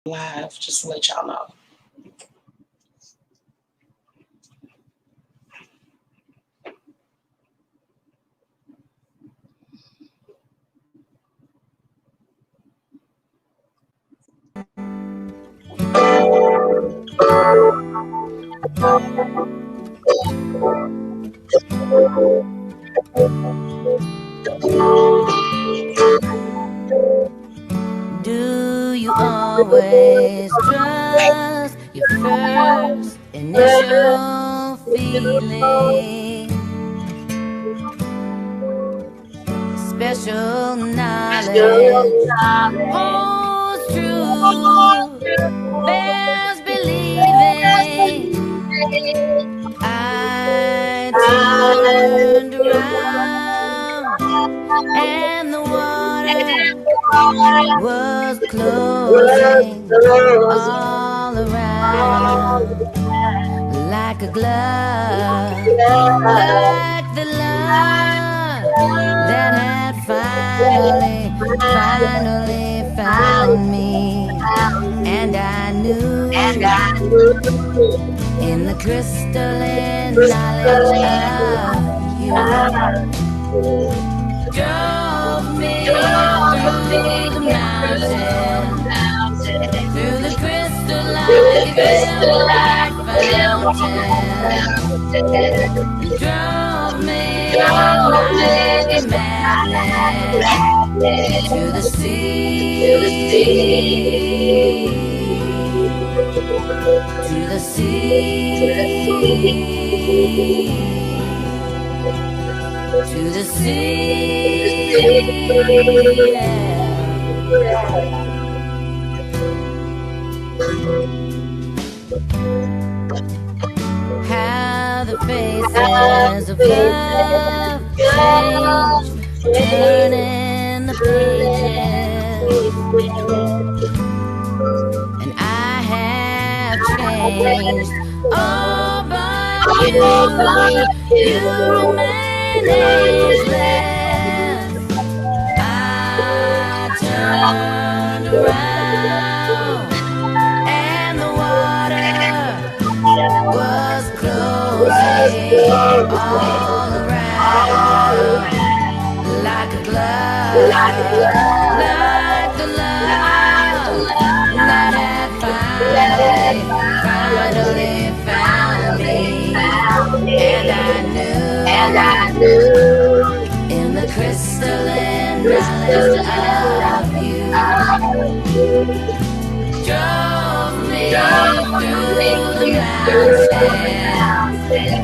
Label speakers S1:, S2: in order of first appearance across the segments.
S1: live, just to let y'all know.
S2: Do you always trust your first initial feeling? Special knowledge holds true. Bears believing. I turned around and the water was closing all around like a glove, like the love that had finally found me. And I knew in the crystalline knowledge of you drove me through the mountains, through the crystalline fountain, drove me like a magnet to the sea, to the sea. To the sea, how the faces of love change, turning the pages, and I have changed. Oh, but you remain ageless. I turned around and the water was closing all around like a glove, like the love that had finally found me. And I knew in the crystalline knowledge of you drove me through the mountains,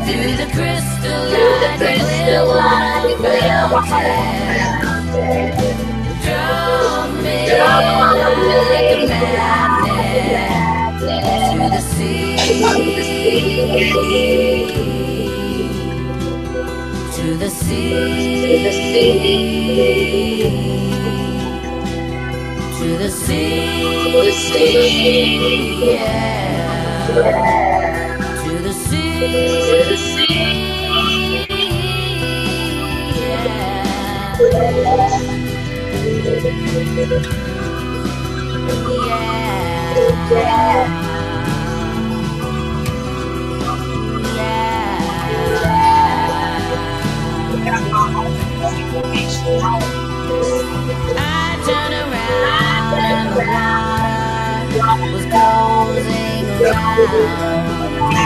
S2: through the crystalline clear water fountain, drove me like a magnet to the sea. To the sea, to the sea, yeah. To the sea, yeah. I turned around and the water was closing around me.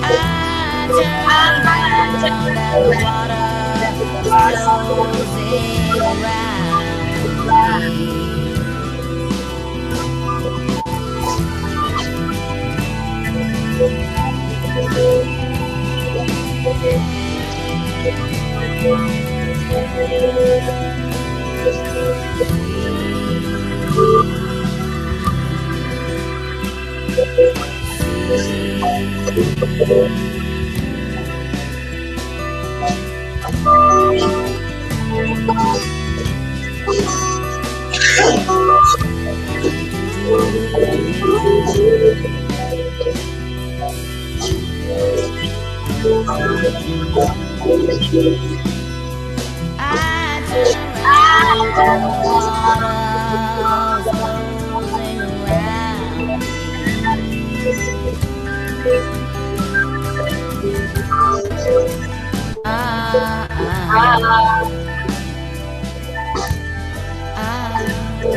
S2: I turned around and the water was closing around me. I turned around, the water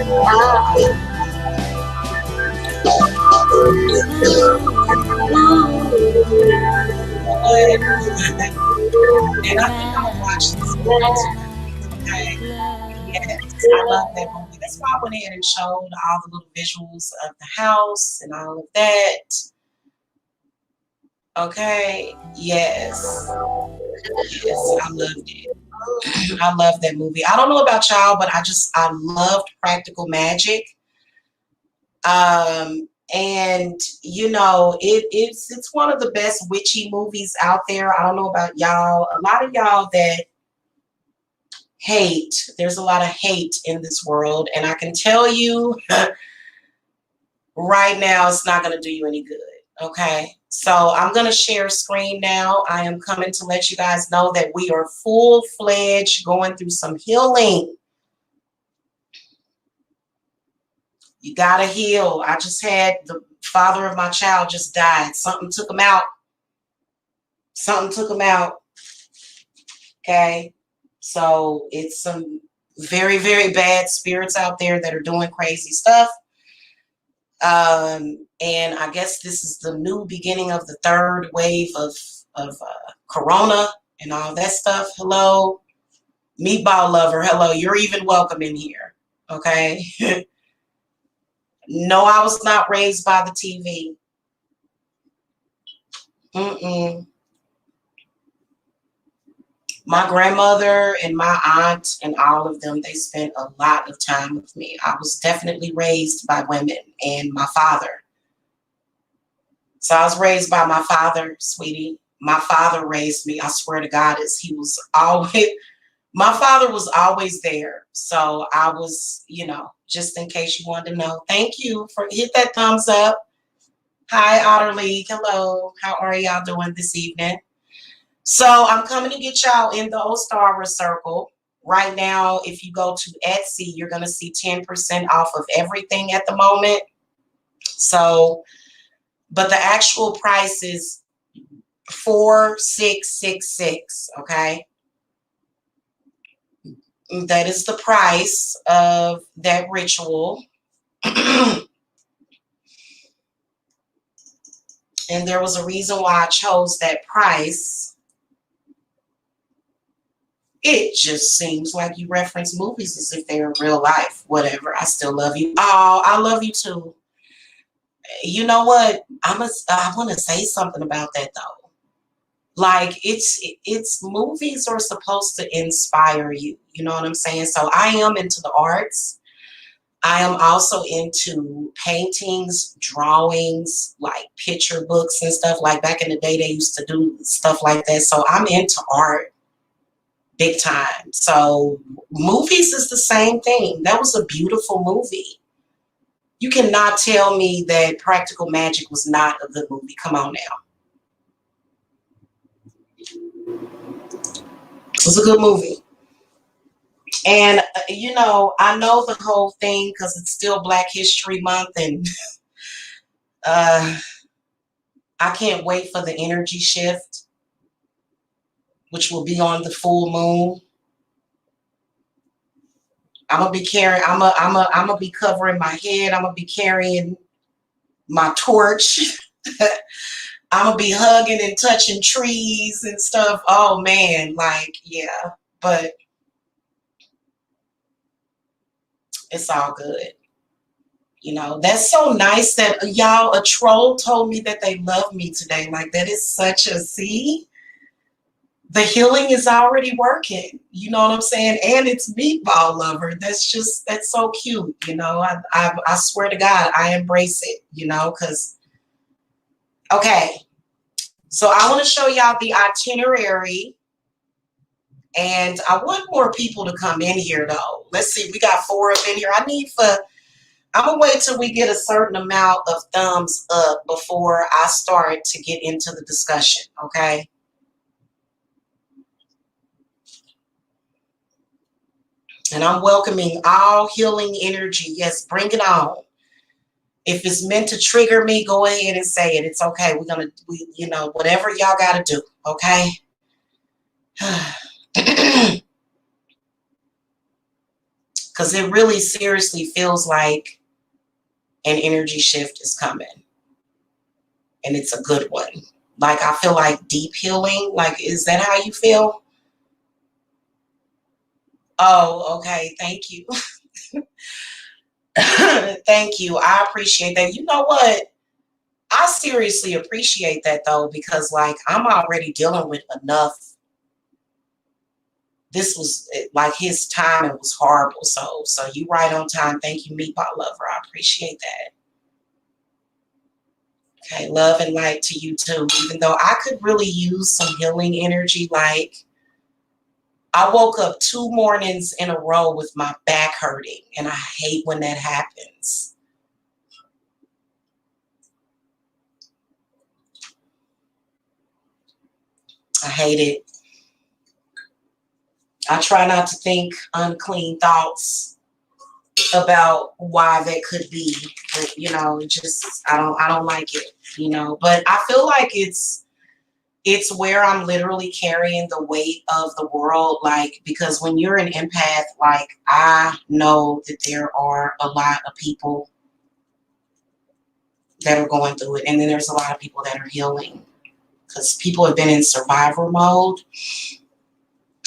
S1: And I think I'm gonna watch this movie too. Okay. Yes, I love that movie. That's why I went ahead and showed all the little visuals of the house and all of that. Okay. Yes. Yes, I loved it. I love that movie. I don't know about y'all, but I loved Practical Magic. And you know, it's one of the best witchy movies out there. I don't know about y'all. A lot of y'all that hate, there's a lot of hate in this world, and I can tell you right now it's not going to do you any good. Okay, so I'm going to share screen now. I am coming to let you guys know that we are full-fledged going through some healing. You got to heal. I just had the father of my child just died. Something took him out. Something took him out. Okay, so it's some very, very bad spirits out there that are doing crazy stuff. And I guess this is the new beginning of the third wave of Corona and all that stuff. Hello, meatball lover. Hello, you're even welcome in here. Okay. No, I was not raised by the TV. Mm-mm. My grandmother and my aunt and all of them, they spent a lot of time with me. I was definitely raised by women and my father. So I was raised by my father, sweetie. My father raised me. I swear to God, he was always, my father was always there. So I was, you know, just in case you wanted to know. Thank you for hit that thumbs up. Hi, Otter League. Hello. How are y'all doing this evening? So I'm coming to get y'all in the Ostara circle. Right now, if you go to Etsy, you're going to see 10% off of everything at the moment. So, but the actual price is $4,666. Okay. That is the price of that ritual. And there was a reason why I chose that price. It just seems like you reference movies as if they're real life. Whatever. I still love you. Oh, I love you too. You know what? I want to say something about that though. Like it's movies are supposed to inspire you. You know what I'm saying? So I am into the arts. I am also into paintings, drawings, like picture books and stuff. Like back in the day, they used to do stuff like that. So I'm into art big time. So movies is the same thing. That was a beautiful movie. You cannot tell me that Practical Magic was not a good movie. Come on now. It was a good movie. And, you know, I know the whole thing because it's still Black History Month. And I can't wait for the energy shift, which will be on the full moon. I'm gonna be carrying. I'm gonna be covering my head. I'm gonna be carrying my torch. I'm gonna be hugging and touching trees and stuff. Oh man, like yeah, but it's all good. You know, that's so nice that y'all. A troll told me that they love me today. Like that is such a see. The healing is already working. You know what I'm saying? And it's meatball lover. That's so cute. You know, I swear to God, I embrace it, you know, because, okay. So I want to show y'all the itinerary. And I want more people to come in here, though. Let's see. We got 4 up in here. I'm going to wait till we get a certain amount of thumbs up before I start to get into the discussion, okay? And I'm welcoming all healing energy. Yes, bring it on. If it's meant to trigger me, go ahead and say it. It's okay. You know, whatever y'all got to do, okay? because it really seriously feels like an energy shift is coming, and it's a good one. Like, I feel like deep healing. Like, is that how you feel? Oh, okay. Thank you. Thank you. I appreciate that. You know what? I seriously appreciate that though, because like I'm already dealing with enough. This was like his time. It was horrible. So you right on time. Thank you, Meatball Lover. I appreciate that. Okay, love and light to you too. Even though I could really use some healing energy, like I woke up 2 mornings in a row with my back hurting, and I hate when that happens. I hate it. I try not to think unclean thoughts about why that could be, but you know, I don't like it, you know. But I feel like it's where I'm literally carrying the weight of the world, like, because when you're an empath, like, I know that there are a lot of people that are going through it, and then there's a lot of people that are healing, because people have been in survivor mode,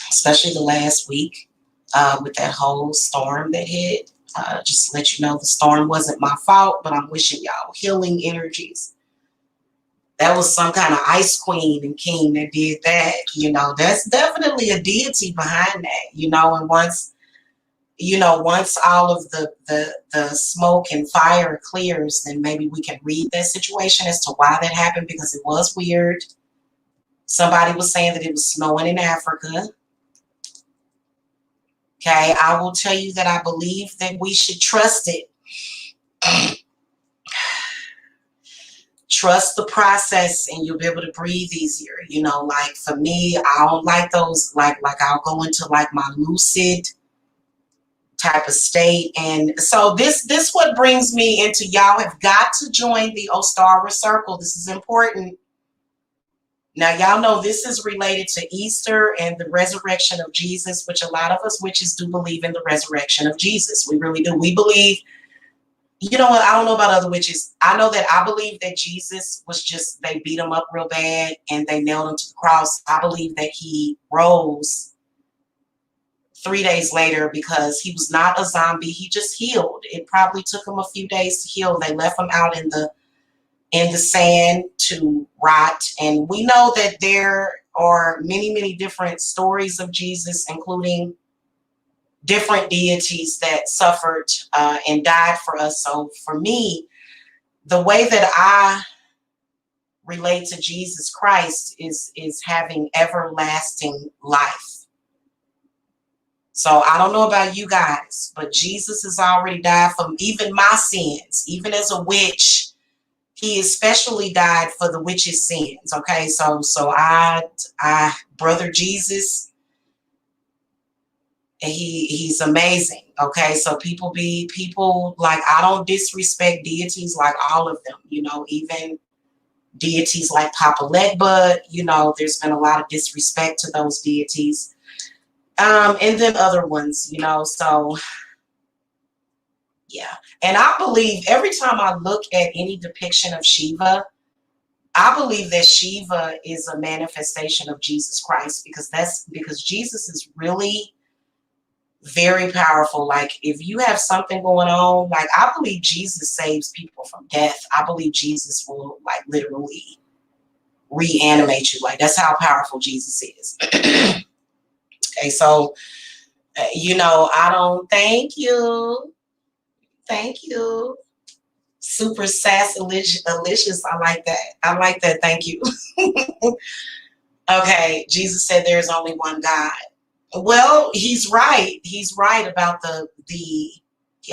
S1: especially the last week with that whole storm that hit. Just to let you know, the storm wasn't my fault, but I'm wishing y'all healing energies. That was some kind of ice queen and king that did that. You know, that's definitely a deity behind that. You know, and once all of the smoke and fire clears, then maybe we can read that situation as to why that happened, because it was weird. Somebody was saying that it was snowing in Africa. Okay, I will tell you that I believe that we should trust it. Trust the process, and you'll be able to breathe easier. You know, like for me, I don't like those, like I'll go into like my lucid type of state. And so this what brings me into, y'all have got to join the Ostara circle. This is important. Now, y'all know this is related to Easter and the resurrection of Jesus, which a lot of us witches do believe in the resurrection of Jesus. We really do. We believe, you know what, I don't know about other witches. I know that I believe that Jesus was just, they beat him up real bad and they nailed him to the cross. I believe that he rose 3 days later because he was not a zombie. He just healed. It probably took him a few days to heal. They left him out in the sand to rot. And we know that there are many, many different stories of Jesus, including different deities that suffered and died for us. So for me, the way that I relate to Jesus Christ is having everlasting life. So I don't know about you guys, but Jesus has already died for even my sins. Even as a witch, he especially died for the witch's sins. Okay, so I brother Jesus, he's amazing. Okay, so people like, I don't disrespect deities like all of them. You know, even deities like Papa Legba. You know, there's been a lot of disrespect to those deities. And then other ones, you know, so yeah. And I believe every time I look at any depiction of Shiva, I believe that Shiva is a manifestation of Jesus Christ, because Jesus is really very powerful. Like, if you have something going on, like, I believe Jesus saves people from death. I believe Jesus will, like, literally reanimate you. Like, that's how powerful Jesus is. Okay, so you know, I don't, thank you. Super sass delicious. I like that. Thank you. Okay, Jesus said there's only one God. Well, he's right. He's right about the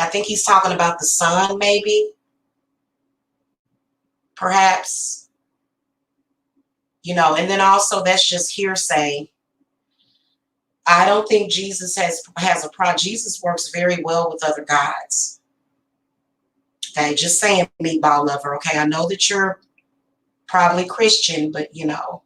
S1: I think he's talking about the sun, maybe, perhaps. You know, and then also that's just hearsay. I don't think Jesus has a problem. Jesus works very well with other gods. Okay, just saying, Meatball Lover. Okay, I know that you're probably Christian, but you know.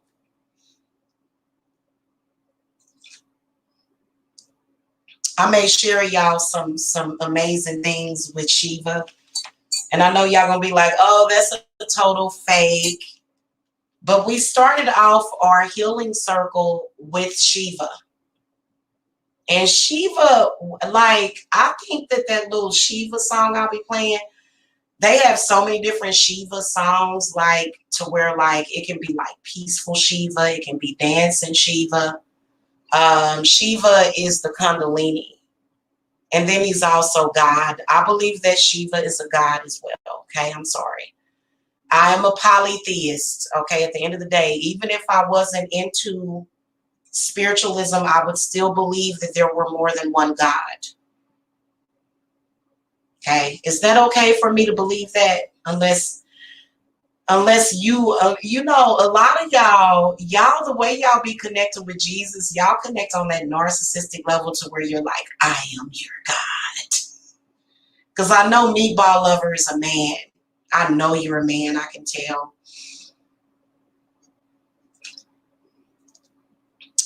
S1: I may share y'all some amazing things with Shiva. And I know y'all gonna be like, oh, that's a total fake. But we started off our healing circle with Shiva. And Shiva, like, I think that little Shiva song I'll be playing, they have so many different Shiva songs, like, to where, like, it can be, like, peaceful Shiva. It can be dancing Shiva. Shiva is the Kundalini. And then he's also God. I believe that Shiva is a God as well. Okay, I'm sorry. I am a polytheist. Okay, at the end of the day, even if I wasn't into spiritualism, I would still believe that there were more than one God. Okay, is that okay for me to believe that? Unless you, you know, a lot of y'all, the way y'all be connected with Jesus, y'all connect on that narcissistic level to where you're like, I am your God. Because I know Meatball Lover is a man. I know you're a man, I can tell.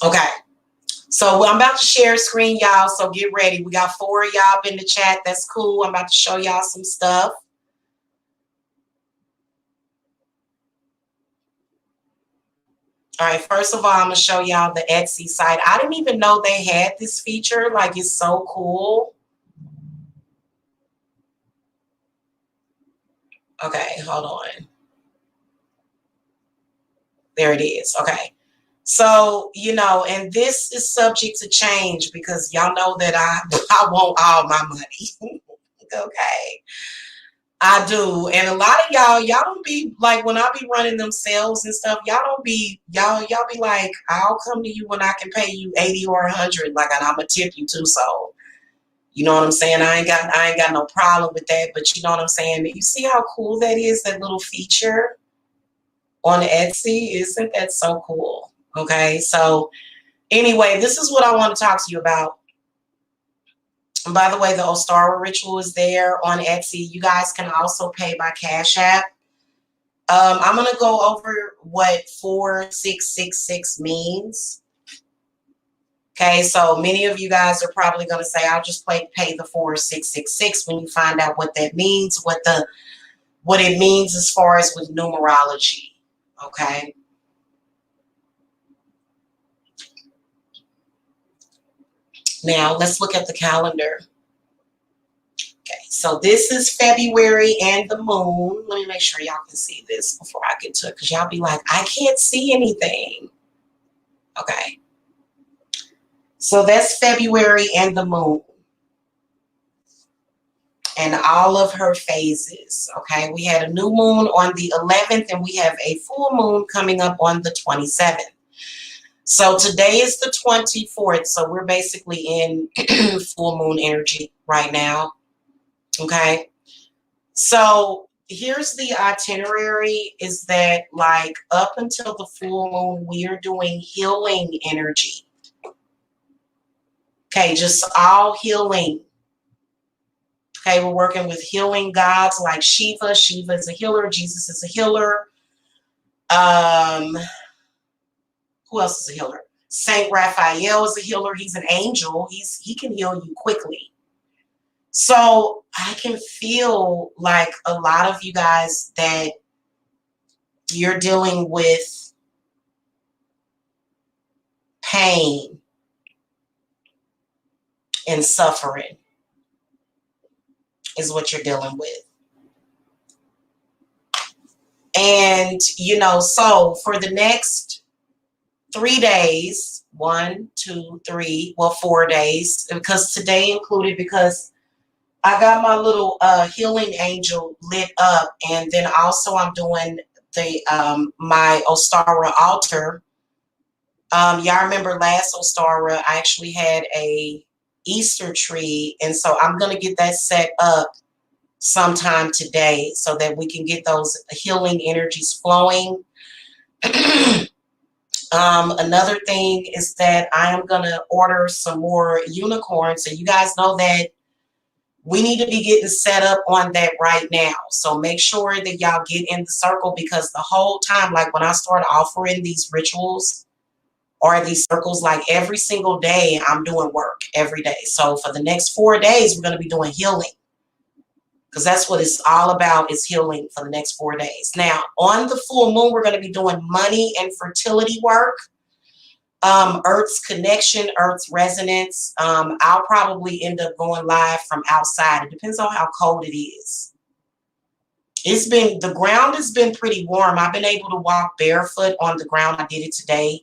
S1: Okay. So I'm about to share a screen, y'all. So get ready. We got 4 of y'all in the chat. That's cool. I'm about to show y'all some stuff. All right. First of all, I'm going to show y'all the Etsy site. I didn't even know they had this feature. Like, it's so cool. Okay. Hold on. There it is. Okay. So, you know, and this is subject to change because y'all know that I want all my money. Okay. I do. And a lot of y'all don't be like, when I be running them sales and stuff, y'all be like, I'll come to you when I can pay you 80 or 100, like, and I'm gonna tip you too. So, you know what I'm saying? I ain't got no problem with that, but you know what I'm saying? You see how cool that is, that little feature on Etsy? Isn't that so cool? Okay. So anyway, this is what I want to talk to you about. And by the way, the Ostara ritual is there on Etsy. You guys can also pay by Cashapp. I'm going to go over what 4666 means. Okay, so many of you guys are probably going to say, I'll just pay the 4666 when you find out what that means, what it means as far as with numerology. Okay. Now, let's look at the calendar. Okay, so this is February and the moon. Let me make sure y'all can see this before I get to it, because y'all be like, I can't see anything. Okay. So that's February and the moon. And all of her phases. Okay, we had a new moon on the 11th, and we have a full moon coming up on the 27th. So today is the 24th. So we're basically in full moon energy right now. Okay. So here's the itinerary, is that, like, up until the full moon, we are doing healing energy. Okay. Just all healing. Okay. We're working with healing gods like Shiva. Shiva is a healer. Jesus is a healer. Who else is a healer? Saint Raphael is a healer. He's an angel. He can heal you quickly. So I can feel like a lot of you guys that you're dealing with pain and suffering is what you're dealing with. And, you know, so for the next 3 days, 1, 2, 3, well, 4 days, because today included, because I got my little healing angel lit up, and then also I'm doing the my Ostara altar. Y'all remember last Ostara, I actually had a Easter tree, and so I'm gonna get that set up sometime today so that we can get those healing energies flowing. Another thing is that I am gonna order some more unicorns, so you guys know that we need to be getting set up on that right now. So make sure that y'all get in the circle, because the whole time, like when I start offering these rituals are these circles. Like every single day I'm doing work every day. So for the next 4 days, we're going to be doing healing, because that's what it's all about, is healing for the next 4 days. Now, on the full moon, we're going to be doing money and fertility work, Earth's connection, Earth's resonance. I'll probably end up going live from outside. It depends on how cold it is. The ground has been pretty warm. I've been able to walk barefoot on the ground. I did it today.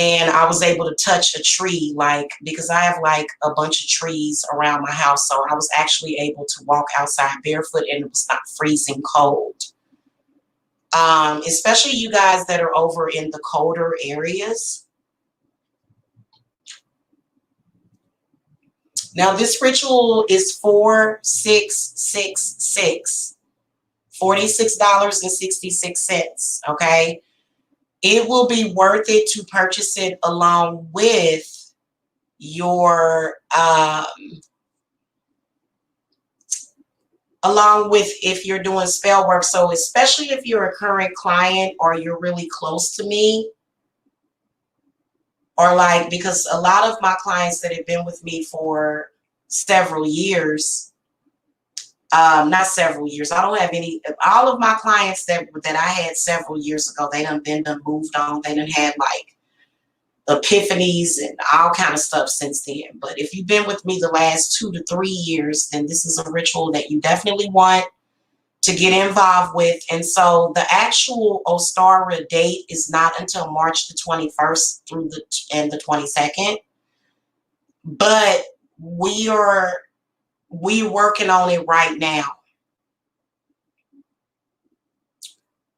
S1: And I was able to touch a tree, because I have a bunch of trees around my house. So I was actually able to walk outside barefoot, and it was not freezing cold. Especially you guys that are over in the colder areas. Now this ritual is 4666, $46.66. Okay. It will be worth it to purchase it along with your, if you're doing spell work. So especially if you're a current client or you're really close to me, or because a lot of my clients that have been with me for several years, not several years. I don't have any. All of my clients that I had several years ago, they done moved on. They done had epiphanies and all kind of stuff since then. But if you've been with me the last 2 to 3 years, then this is a ritual that you definitely want to get involved with. And so the actual Ostara date is not until March the 21st through the 22nd. But we're working on it right now.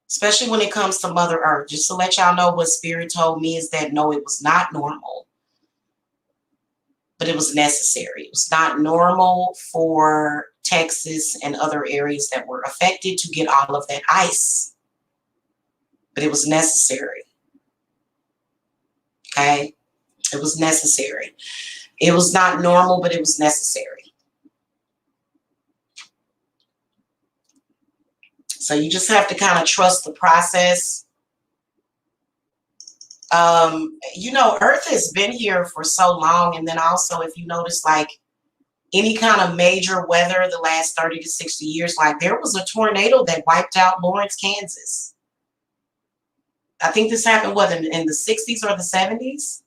S1: Especially when it comes to Mother Earth. Just to let y'all know, what Spirit told me is that no, it was not normal, but it was necessary. It was not normal for Texas and other areas that were affected to get all of that ice, but it was necessary. Okay? It was necessary. It was not normal, but it was necessary. So you just have to kind of trust the process. Earth has been here for so long. And then also, if you notice, any kind of major weather the last 30 to 60 years, there was a tornado that wiped out Lawrence, Kansas. I think this happened, in the 60s or the 70s?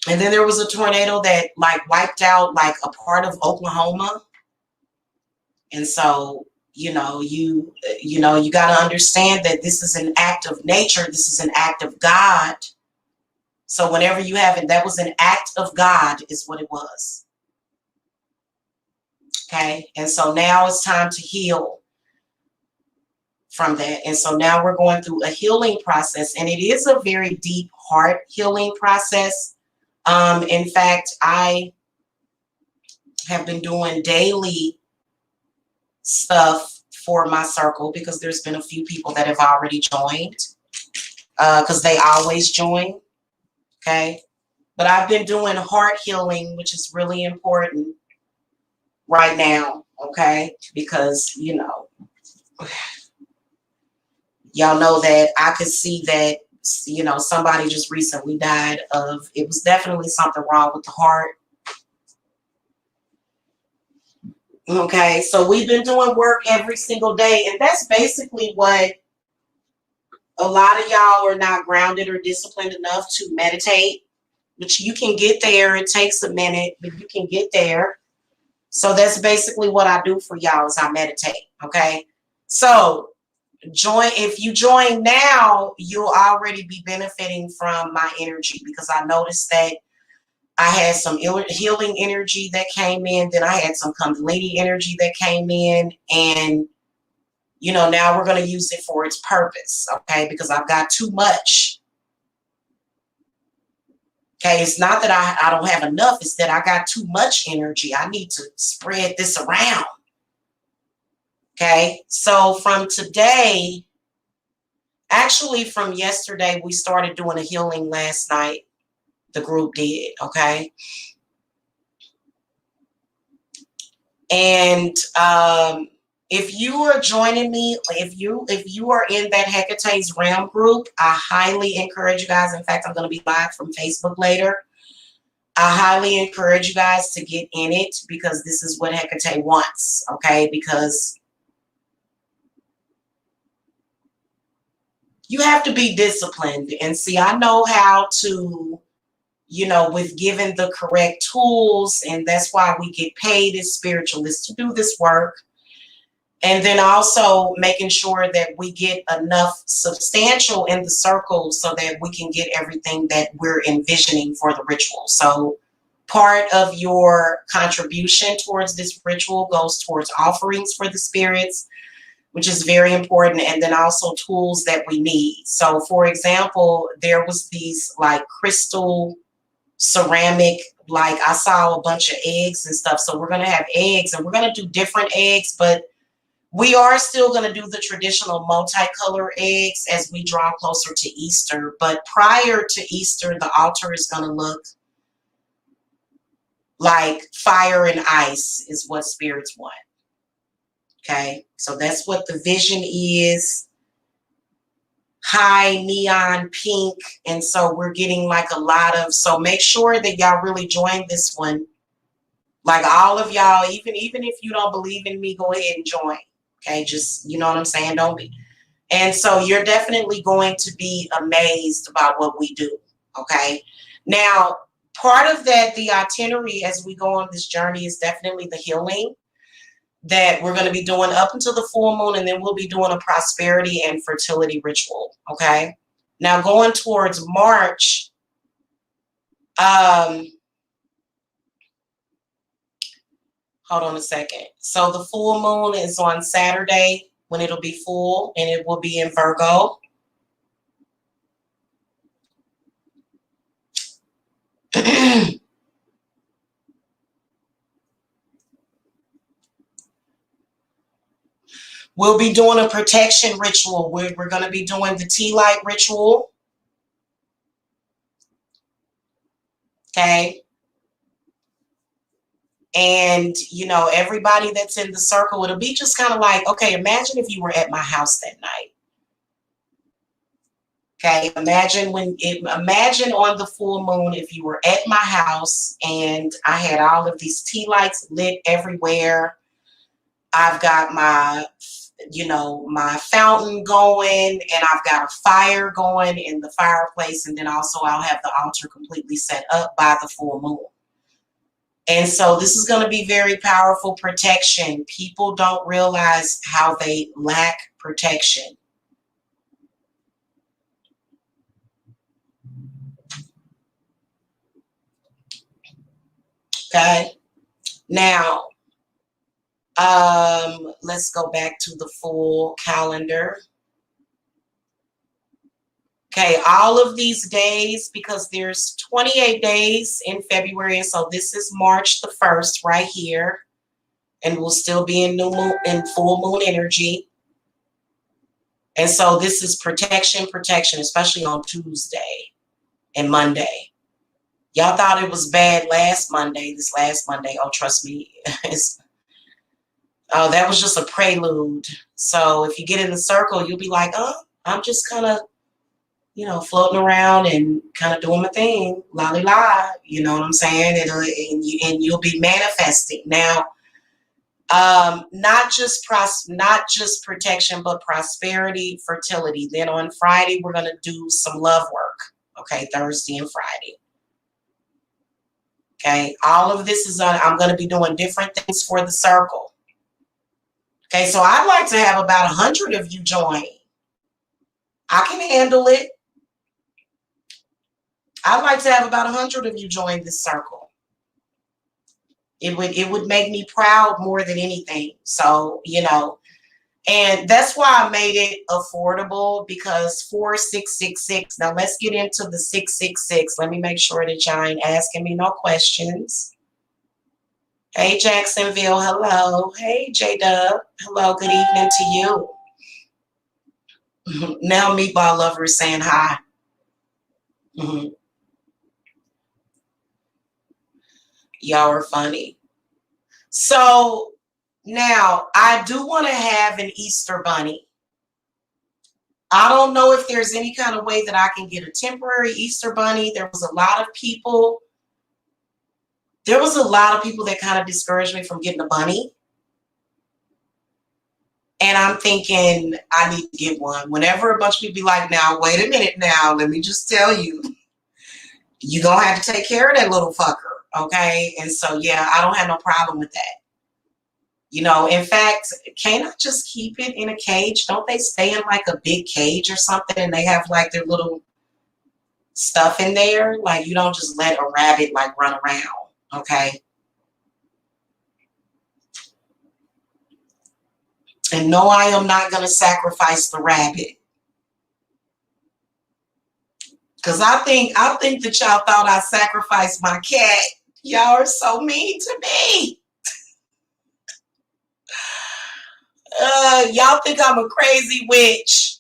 S1: And then there was a tornado that wiped out a part of Oklahoma. And so, you got to understand that this is an act of nature. This is an act of God. So whenever you have it, that was an act of God is what it was. Okay. And so now it's time to heal from that. And so now we're going through a healing process, and it is a very deep heart healing process. In fact, I have been doing daily stuff for my circle, because there's been a few people that have already joined, because they always join. Okay. But I've been doing heart healing, which is really important right now. Okay. Because, y'all know that I could see that, somebody just recently died of, it was definitely something wrong with the heart. Okay, so we've been doing work every single day, and that's basically what a lot of y'all are not grounded or disciplined enough to meditate, but you can get there. It takes a minute, but you can get there. So that's basically what I do for y'all, is I meditate. Okay, so if you join now, you'll already be benefiting from my energy, because I noticed that I had some healing energy that came in. Then I had some Kundalini energy that came in. And, now we're going to use it for its purpose. Okay. Because I've got too much. Okay. It's not that I don't have enough. It's that I got too much energy. I need to spread this around. Okay. So from today, actually from yesterday, we started doing a healing last night. The group did. Okay. And If you are joining me, if you are in that Hecate's Realm group, I highly encourage you guys. In fact, I'm going to be live from Facebook later. I highly encourage you guys to get in it because this is what Hecate wants, okay? Because you have to be disciplined. And see, I know how to, with given the correct tools, and that's why we get paid as spiritualists to do this work. And then also making sure that we get enough substantial in the circle so that we can get everything that we're envisioning for the ritual. So part of your contribution towards this ritual goes towards offerings for the spirits, which is very important. And then also tools that we need. So for example, there was these like crystal ceramic, like I saw a bunch of eggs and stuff. So we're going to have eggs and we're going to do different eggs, but we are still going to do the traditional multicolor eggs as we draw closer to Easter. But prior to Easter, the altar is going to look like fire and ice is what spirits want. Okay, so that's what the vision is. High neon pink. And so we're getting like a lot of, so make sure that y'all really join this one. Like all of y'all, even if you don't believe in me, go ahead and join. Okay, just, you know what I'm saying? Don't be. And so you're definitely going to be amazed about what we do. Okay. Now, part of that, the itinerary as we go on this journey is definitely the healing that we're going to be doing up until the full moon. And then we'll be doing a prosperity and fertility ritual. Okay. Now going towards March, hold on a second. So the full moon is on Saturday when it'll be full, and it will be in Virgo. We'll be doing a protection ritual. We're going to be doing the tea light ritual. Okay. And, everybody that's in the circle, it'll be just kind of like, okay, imagine if you were at my house that night. Okay, imagine on the full moon if you were at my house and I had all of these tea lights lit everywhere. I've got my fountain going, and I've got a fire going in the fireplace, and then also I'll have the altar completely set up by the full moon. And so this is going to be very powerful protection. People don't realize how they lack protection. Okay. Now, let's go back to the full calendar. Okay, all of these days, because there's 28 days in February, and so this is March the 1st right here, and we'll still be in full moon energy. And so this is protection, especially on Tuesday and Monday. Y'all thought it was bad this last Monday. Oh, trust me. That was just a prelude. So if you get in the circle, you'll be like, oh, I'm just kind of, floating around and kind of doing my thing, la. You know what I'm saying? And you'll be manifesting. Now, not just protection, but prosperity, fertility. Then on Friday, we're going to do some love work. Okay, Thursday and Friday. Okay, all of this is I'm going to be doing different things for the circle. Okay, so I'd like to have about 100 of you join. I can handle it. I'd like to have about 100 of you join this circle. It would make me proud more than anything. So, and that's why I made it affordable, because 4666. Now let's get into the 666. Let me make sure that y'all ain't asking me no questions. Hey, Jacksonville. Hello. Hey, J-Dub. Hello. Good evening to you. Now Meatball Lover is saying hi. Y'all are funny. So Now, I do want to have an Easter bunny. I don't know if there's any kind of way that I can get a temporary Easter bunny. There was a lot of people that kind of discouraged me from getting a bunny. And I'm thinking I need to get one. Whenever a bunch of people be like, now, wait a minute now, let me just tell you, you're going to have to take care of that little fucker, okay? And so, yeah, I don't have no problem with that. You know, in fact, can't I just keep it in a cage? Don't they stay in like a big cage or something and they have like their little stuff in there? Like you don't just let a rabbit like run around, okay? And no, I am not going to sacrifice the rabbit. Because I think that y'all thought I sacrificed my cat. Y'all are so mean to me. Y'all think I'm a crazy witch.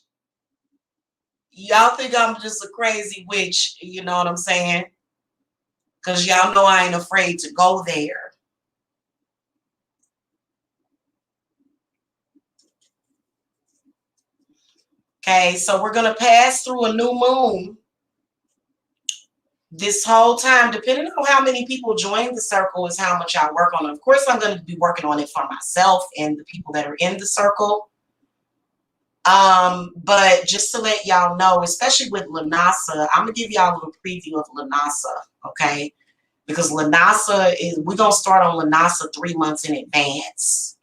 S1: Y'all think I'm just a crazy witch. You know what I'm saying? Because y'all know I ain't afraid to go there. Okay, so we're going to pass through a new moon. This whole time, depending on how many people join the circle is how much I work on it. Of course, I'm going to be working on it for myself and the people that are in the circle. But just to let y'all know, especially with Lanasa, I'm going to give y'all a little preview of Lanasa, okay? Because Lanasa is, we're going to start on Lanasa 3 months in advance.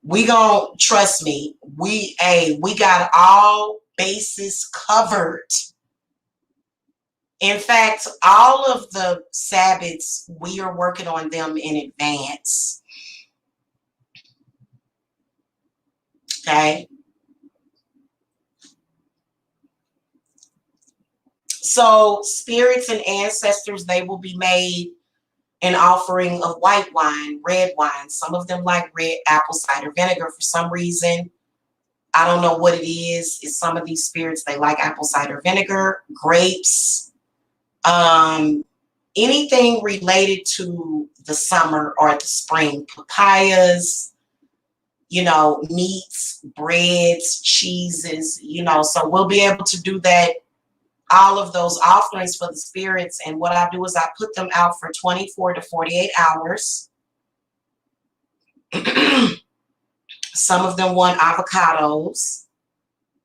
S1: We going to, trust me, we got all bases covered. In fact, all of the Sabbats, we are working on them in advance. Okay. So spirits and ancestors, they will be made an offering of white wine, red wine. Some of them like red apple cider vinegar for some reason. I don't know what it is. It's some of these spirits, they like apple cider vinegar, grapes, anything related to the summer or the spring, papayas, you know, meats, breads, cheeses, you know, so we'll be able to do that, all of those offerings for the spirits. And what I do is I put them out for 24 to 48 hours. Some of them want avocados.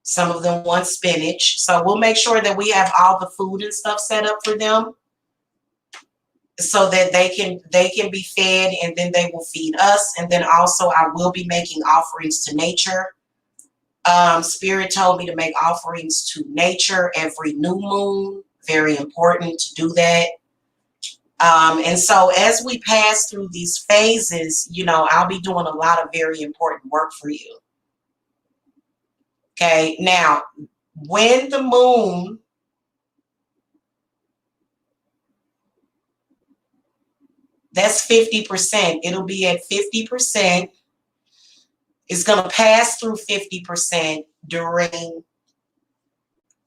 S1: Some of them want spinach. So we'll make sure that we have all the food and stuff set up for them so that they can be fed, and then they will feed us. And then also I will be making offerings to nature. Spirit told me to make offerings to nature every new moon. Very important to do that. And so as we pass through these phases, you know, I'll be doing a lot of very important work for you. Okay, now, when the moon that's 50%. It'll be at 50%. It's going to pass through 50% during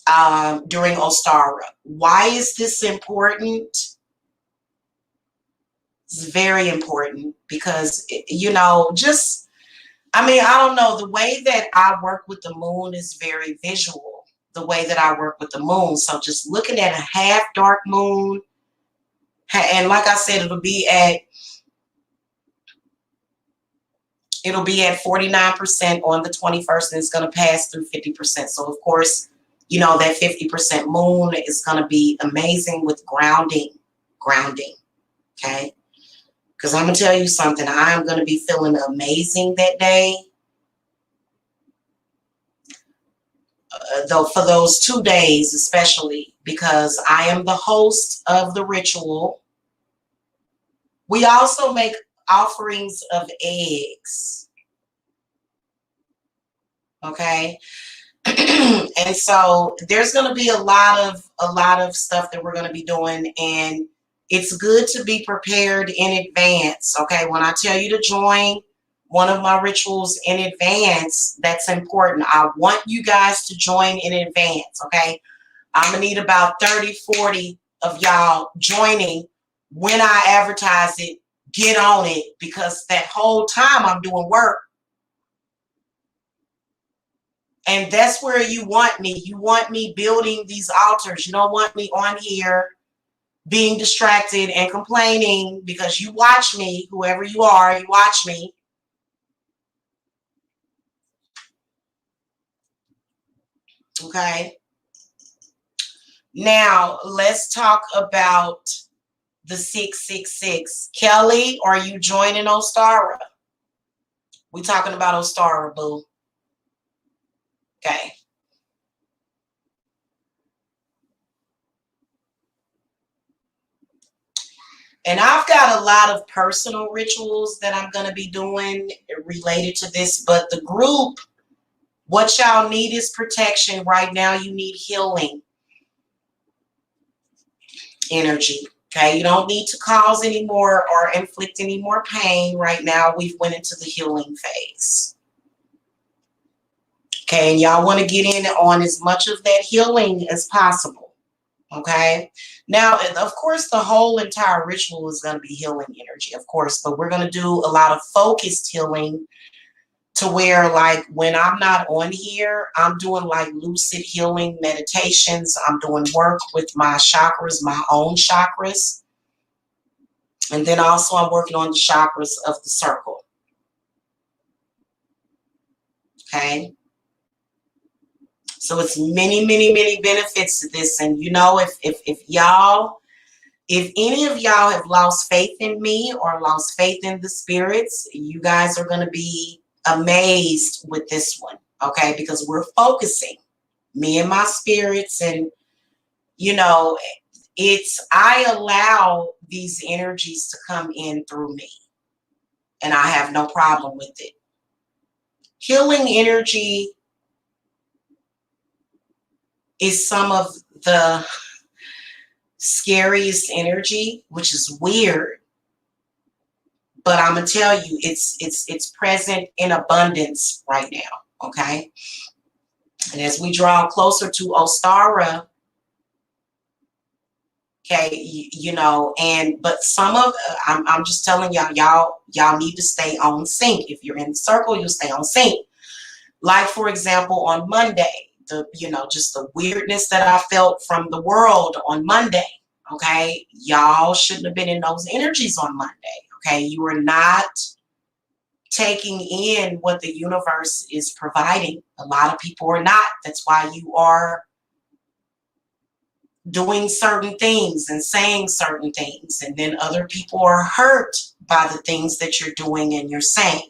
S1: Ostara. Why is this important? It's very important because, you know, just, I mean, I don't know, the way that I work with the moon is very visual, the way that I work with the moon. So just looking at a half dark moon, and like I said, it'll be at 49% on the 21st, and it's going to pass through 50%. So, of course, you know, that 50% moon is going to be amazing with grounding, okay? Because I'm going to tell you something. I am going to be feeling amazing that day. Though for those 2 days, especially, because I am the host of the ritual. We also make offerings of eggs. Okay. And so there's going to be a lot of stuff that we're going to be doing, and it's good to be prepared in advance. Okay. When I tell you to join one of my rituals in advance, that's important. I want you guys to join in advance. Okay. I'm going to need about 30, 40 of y'all joining when I advertise it get on it, because that whole time I'm doing work. And that's where you want me. You want me building these altars. You don't want me on here being distracted and complaining, because you watch me, whoever you are, you watch me. Okay. Now, let's talk about the 666. Kelly, are you joining Ostara? We're talking about Ostara, boo. Okay. And I've got a lot of personal rituals that I'm going to be doing related to this, but the group, what y'all need is protection. Right now, you need healing energy. Okay, you don't need to cause any more or inflict any more pain. Right now, we've went into the healing phase. Okay, and y'all want to get in on as much of that healing as possible. Okay, now, of course, the whole entire ritual is going to be healing energy, of course, but we're going to do a lot of focused healing, to where, like, when I'm not on here, I'm doing like lucid healing meditations. I'm doing work with my chakras, my own chakras. And then also I'm working on the chakras of the circle. Okay. So it's many, many, many benefits to this. And you know, if any of y'all have lost faith in me or lost faith in the spirits, you guys are going to be amazed with this one. Okay. Because we're focusing, me and my spirits, and you know, I allow these energies to come in through me, and I have no problem with it. Healing energy is some of the scariest energy, which is weird, but I'm gonna tell you, it's present in abundance right now. Okay, and as we draw closer to Ostara, okay, you know, but some of I'm just telling y'all need to stay on sync. If you're in the circle, you'll stay on sync. Like, for example, on Monday, just the weirdness that I felt from the world on Monday. Okay, y'all shouldn't have been in those energies on Monday. Okay, you are not taking in what the universe is providing. A lot of people are not. That's why you are doing certain things and saying certain things, and then other people are hurt by the things that you're doing and you're saying.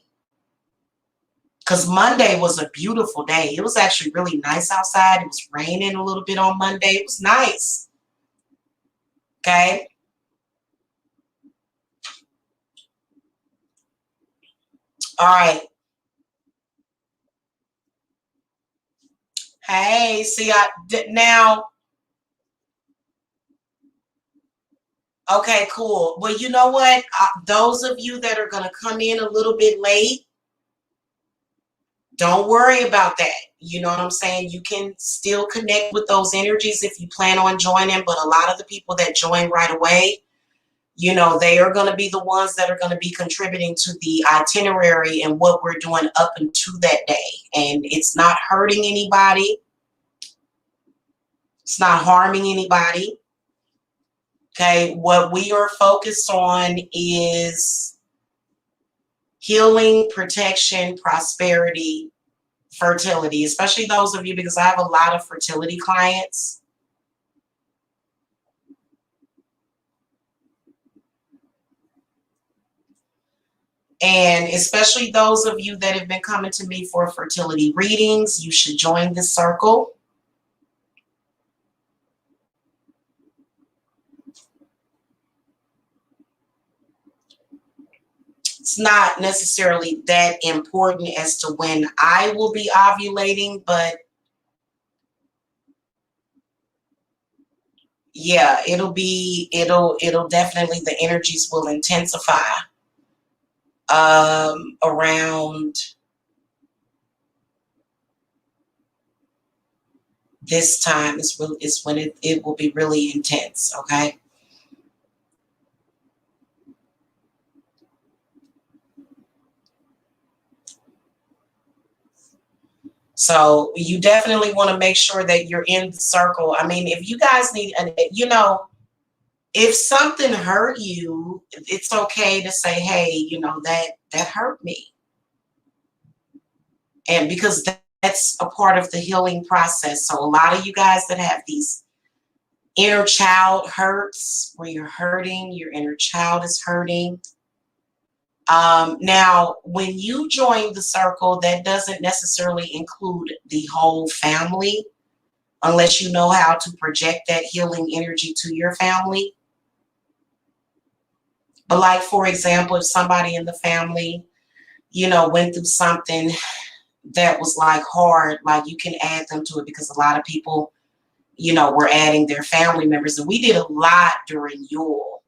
S1: Because Monday was a beautiful day. It was actually really nice outside. It was raining a little bit on Monday. It was nice. Okay. All right. Hey, see, now, okay, cool. Well, you know what? Those of you that are going to come in a little bit late, don't worry about that. You know what I'm saying? You can still connect with those energies if you plan on joining, but a lot of the people that join right away, you know, they are going to be the ones that are going to be contributing to the itinerary and what we're doing up until that day. And it's not hurting anybody. It's not harming anybody. Okay, what we are focused on is healing, protection, prosperity, fertility, especially those of you, because I have a lot of fertility clients. And especially those of you that have been coming to me for fertility readings, you should join this circle. It's not necessarily that important as to when I will be ovulating, but yeah, it'll definitely, the energies will intensify around this time is when it will be really intense. Okay. So you definitely want to make sure that you're in the circle. I mean, if you guys need, if something hurt you, it's okay to say, hey, that hurt me. And because that's a part of the healing process. So a lot of you guys that have these inner child hurts, where you're hurting, your inner child is hurting. Now, when you join the circle, that doesn't necessarily include the whole family, unless you know how to project that healing energy to your family. But like, for example, if somebody in the family, went through something that was like hard, like you can add them to it, because a lot of people, were adding their family members. And we did a lot during Yule.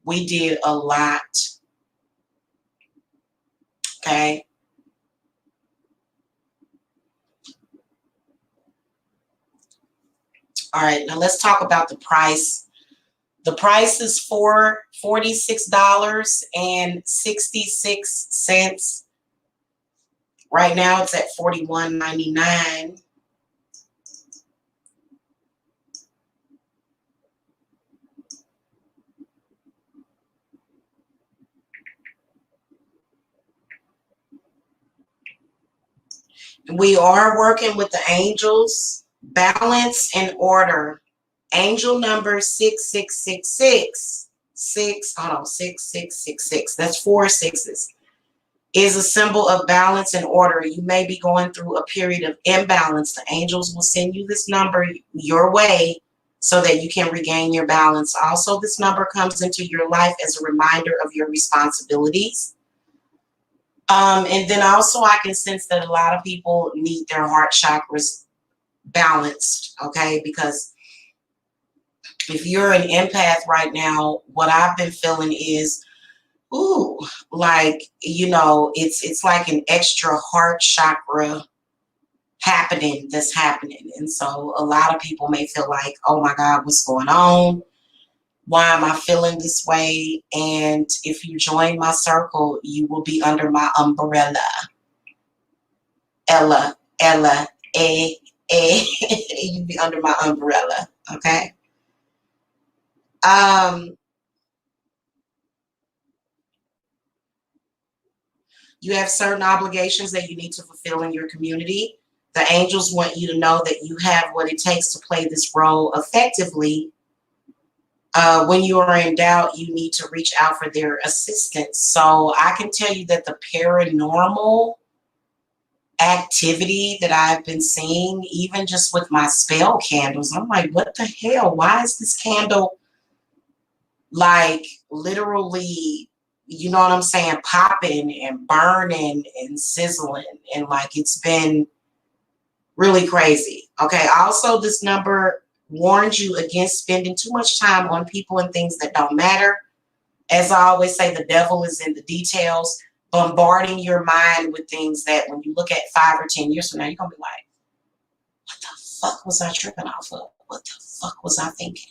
S1: We did a lot. Okay. All right, now let's talk about the price. The price is for $46.66. Right now it's at $41.99. We are working with the angels. Balance and order. Angel number 6666. 6666. That's 4 sixes. Is a symbol of balance and order. You may be going through a period of imbalance. The angels will send you this number your way so that you can regain your balance. Also, this number comes into your life as a reminder of your responsibilities. And then also I can sense that a lot of people need their heart chakras balanced, okay? Because if you're an empath right now, what I've been feeling is, it's like an extra heart chakra that's happening. And so a lot of people may feel like, oh my God, what's going on? Why am I feeling this way? And if you join my circle, you will be under my umbrella. Ella, you'll be under my umbrella, okay? You have certain obligations that you need to fulfill in your community. The angels want you to know that you have what it takes to play this role effectively. When you are in doubt, you need to reach out for their assistance. So I can tell you that the paranormal activity that I've been seeing, even just with my spell candles, I'm like, what the hell? Why is this candle like literally, you know what I'm saying, popping and burning and sizzling? And like, it's been really crazy. Okay. Also, this number warns you against spending too much time on people and things that don't matter. As I always say, the devil is in the details, bombarding your mind with things that when you look at 5 or 10 years from now, you're going to be like, what the fuck was I tripping off of? What the fuck was I thinking?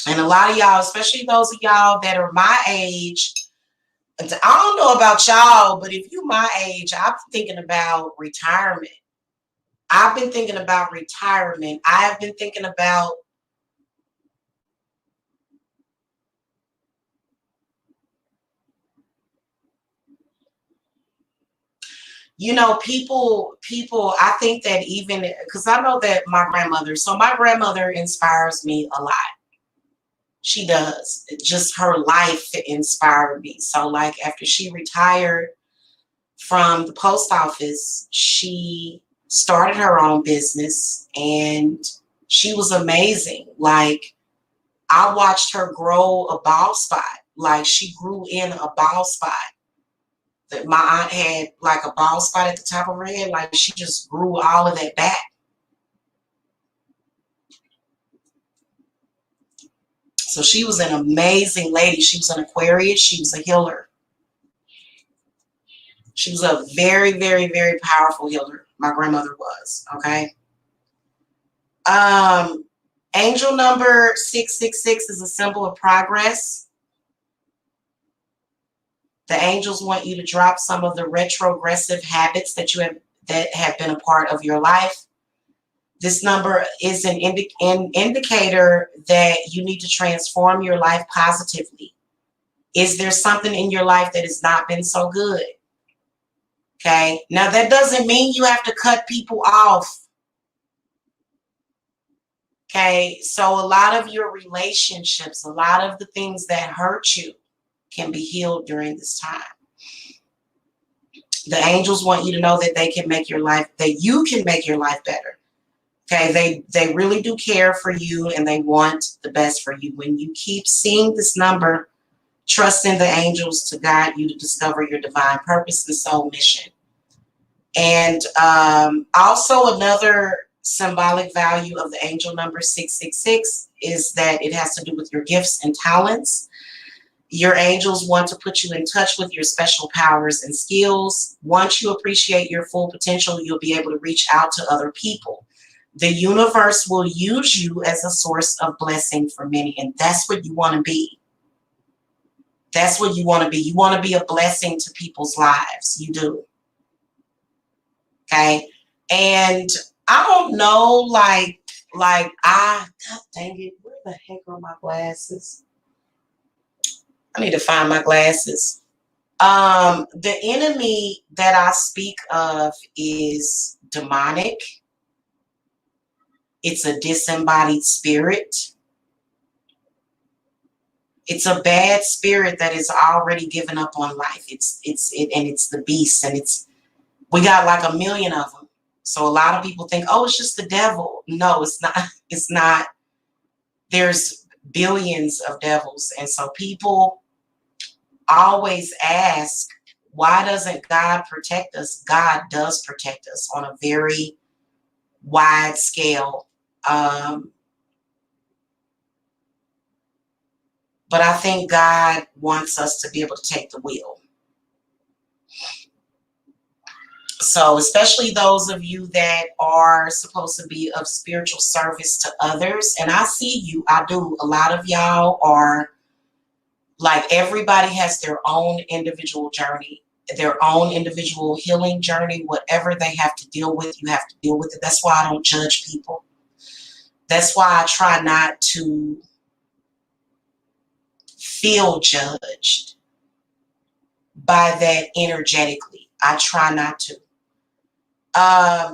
S1: And a lot of y'all, especially those of y'all that are my age, I don't know about y'all, but if you're my age, I'm thinking about retirement. I've been thinking about retirement. I've been thinking about people, I think that even because I know that my grandmother inspires me a lot. She does. Just her life inspired me. So like after she retired from the post office, she started her own business and she was amazing. Like I watched her grow a bald spot. Like she grew in a bald spot. That my aunt had like a bald spot at the top of her head. Like she just grew all of that back. So she was an amazing lady. She was an Aquarius. She was a healer. She was a very, very, very powerful healer. My grandmother was, okay? Angel number 666 is a symbol of progress. The angels want you to drop some of the retrogressive habits that have been a part of your life. This number is an indicator that you need to transform your life positively. Is there something in your life that has not been so good? Okay. Now, that doesn't mean you have to cut people off. Okay. So a lot of your relationships, a lot of the things that hurt you can be healed during this time. The angels want you to know that they can make your life, that you can make your life better. Okay. They really do care for you and they want the best for you. When you keep seeing this number, trust in the angels to guide you to discover your divine purpose and soul mission. And also another symbolic value of the angel number 666 is that it has to do with your gifts and talents. Your angels want to put you in touch with your special powers and skills. Once you appreciate your full potential, you'll be able to reach out to other people. The universe will use you as a source of blessing for many, and that's what you want to be. That's what you want to be. You want to be a blessing to people's lives. You do. Okay. And I don't know, God dang it, where the heck are my glasses? I need to find my glasses. The enemy that I speak of is demonic. It's a disembodied spirit. It's a bad spirit that is already given up on life. It's the beast, and we got like 1 million of them. So a lot of people think, oh, it's just the devil. No, it's not. It's not. There's billions of devils. And so people always ask, why doesn't God protect us? God does protect us on a very wide scale. But I think God wants us to be able to take the wheel. So especially those of you that are supposed to be of spiritual service to others, and I see you, I do. A lot of y'all are like, everybody has their own individual journey, their own individual healing journey. Whatever they have to deal with, you have to deal with it. That's why I don't judge people. That's why I try not to feel judged by that energetically. I try not to.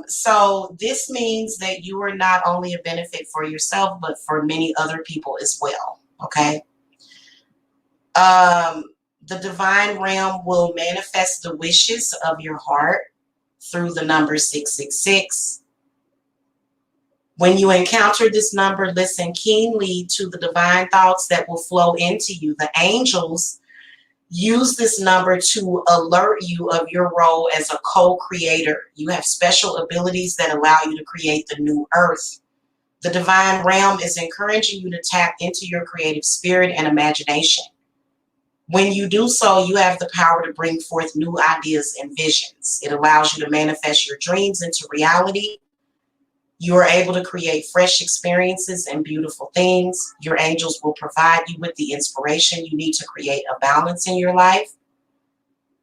S1: So this means that you are not only a benefit for yourself, but for many other people as well. Okay. The divine realm will manifest the wishes of your heart through the number 666. When you encounter this number, listen keenly to the divine thoughts that will flow into you. The angels use this number to alert you of your role as a co-creator. You have special abilities that allow you to create the new earth. The divine realm is encouraging you to tap into your creative spirit and imagination. When you do so, you have the power to bring forth new ideas and visions. It allows you to manifest your dreams into reality. You are able to create fresh experiences and beautiful things. Your angels will provide you with the inspiration you need to create a balance in your life.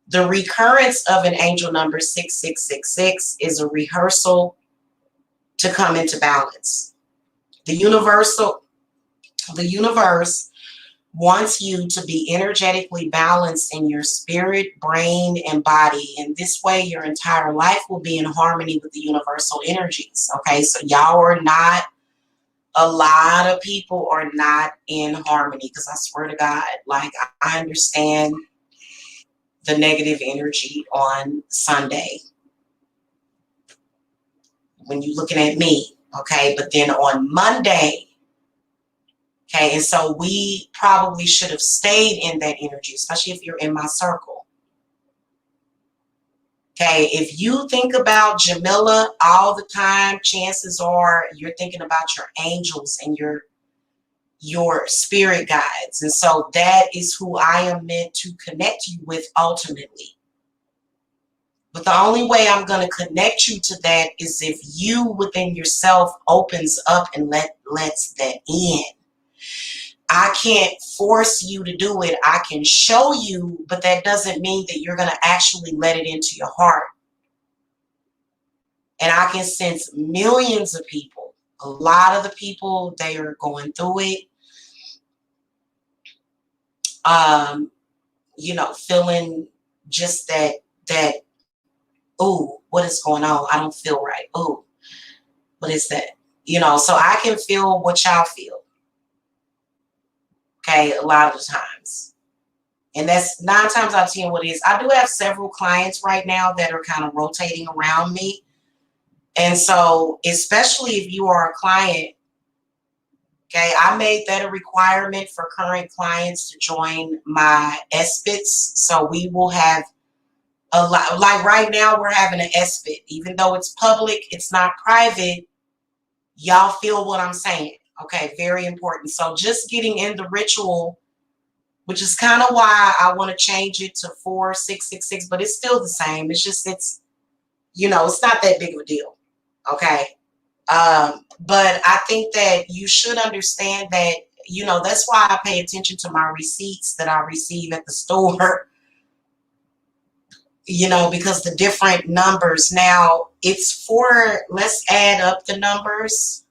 S1: The recurrence of an angel number 6666 is a rehearsal to come into balance. The universe wants you to be energetically balanced in your spirit, brain, and body. And this way, your entire life will be in harmony with the universal energies. Okay, so y'all are not, a lot of people are not in harmony, because I swear to God, like, I understand the negative energy on Sunday when you're looking at me. Okay, but then on Monday, okay, and so we probably should have stayed in that energy, especially if you're in my circle. Okay, if you think about Jamila all the time, chances are you're thinking about your angels and your spirit guides. And so that is who I am meant to connect you with ultimately. But the only way I'm going to connect you to that is if you within yourself opens up and lets that in. I can't force you to do it. I can show you, but that doesn't mean that you're going to actually let it into your heart. And I can sense millions of people, a lot of the people, they are going through it. You know, feeling just that, ooh, what is going on? I don't feel right. Ooh, what is that? You know, so I can feel what y'all feel. Okay, a lot of the times. And that's 9 times out of 10 what it is. I do have several clients right now that are kind of rotating around me. And so, especially if you are a client, okay, I made that a requirement for current clients to join my SBITs. So we will have a lot, like right now we're having an SBIT. Even though it's public, it's not private. Y'all feel what I'm saying. Okay, very important. So just getting in the ritual, which is kind of why I want to change it to 4666, but it's still the same. It's just, it's, you know, it's not that big of a deal. Okay. But I think that you should understand that, you know, that's why I pay attention to my receipts that I receive at the store, you know, because the different numbers. Now it's for, let's add up the numbers.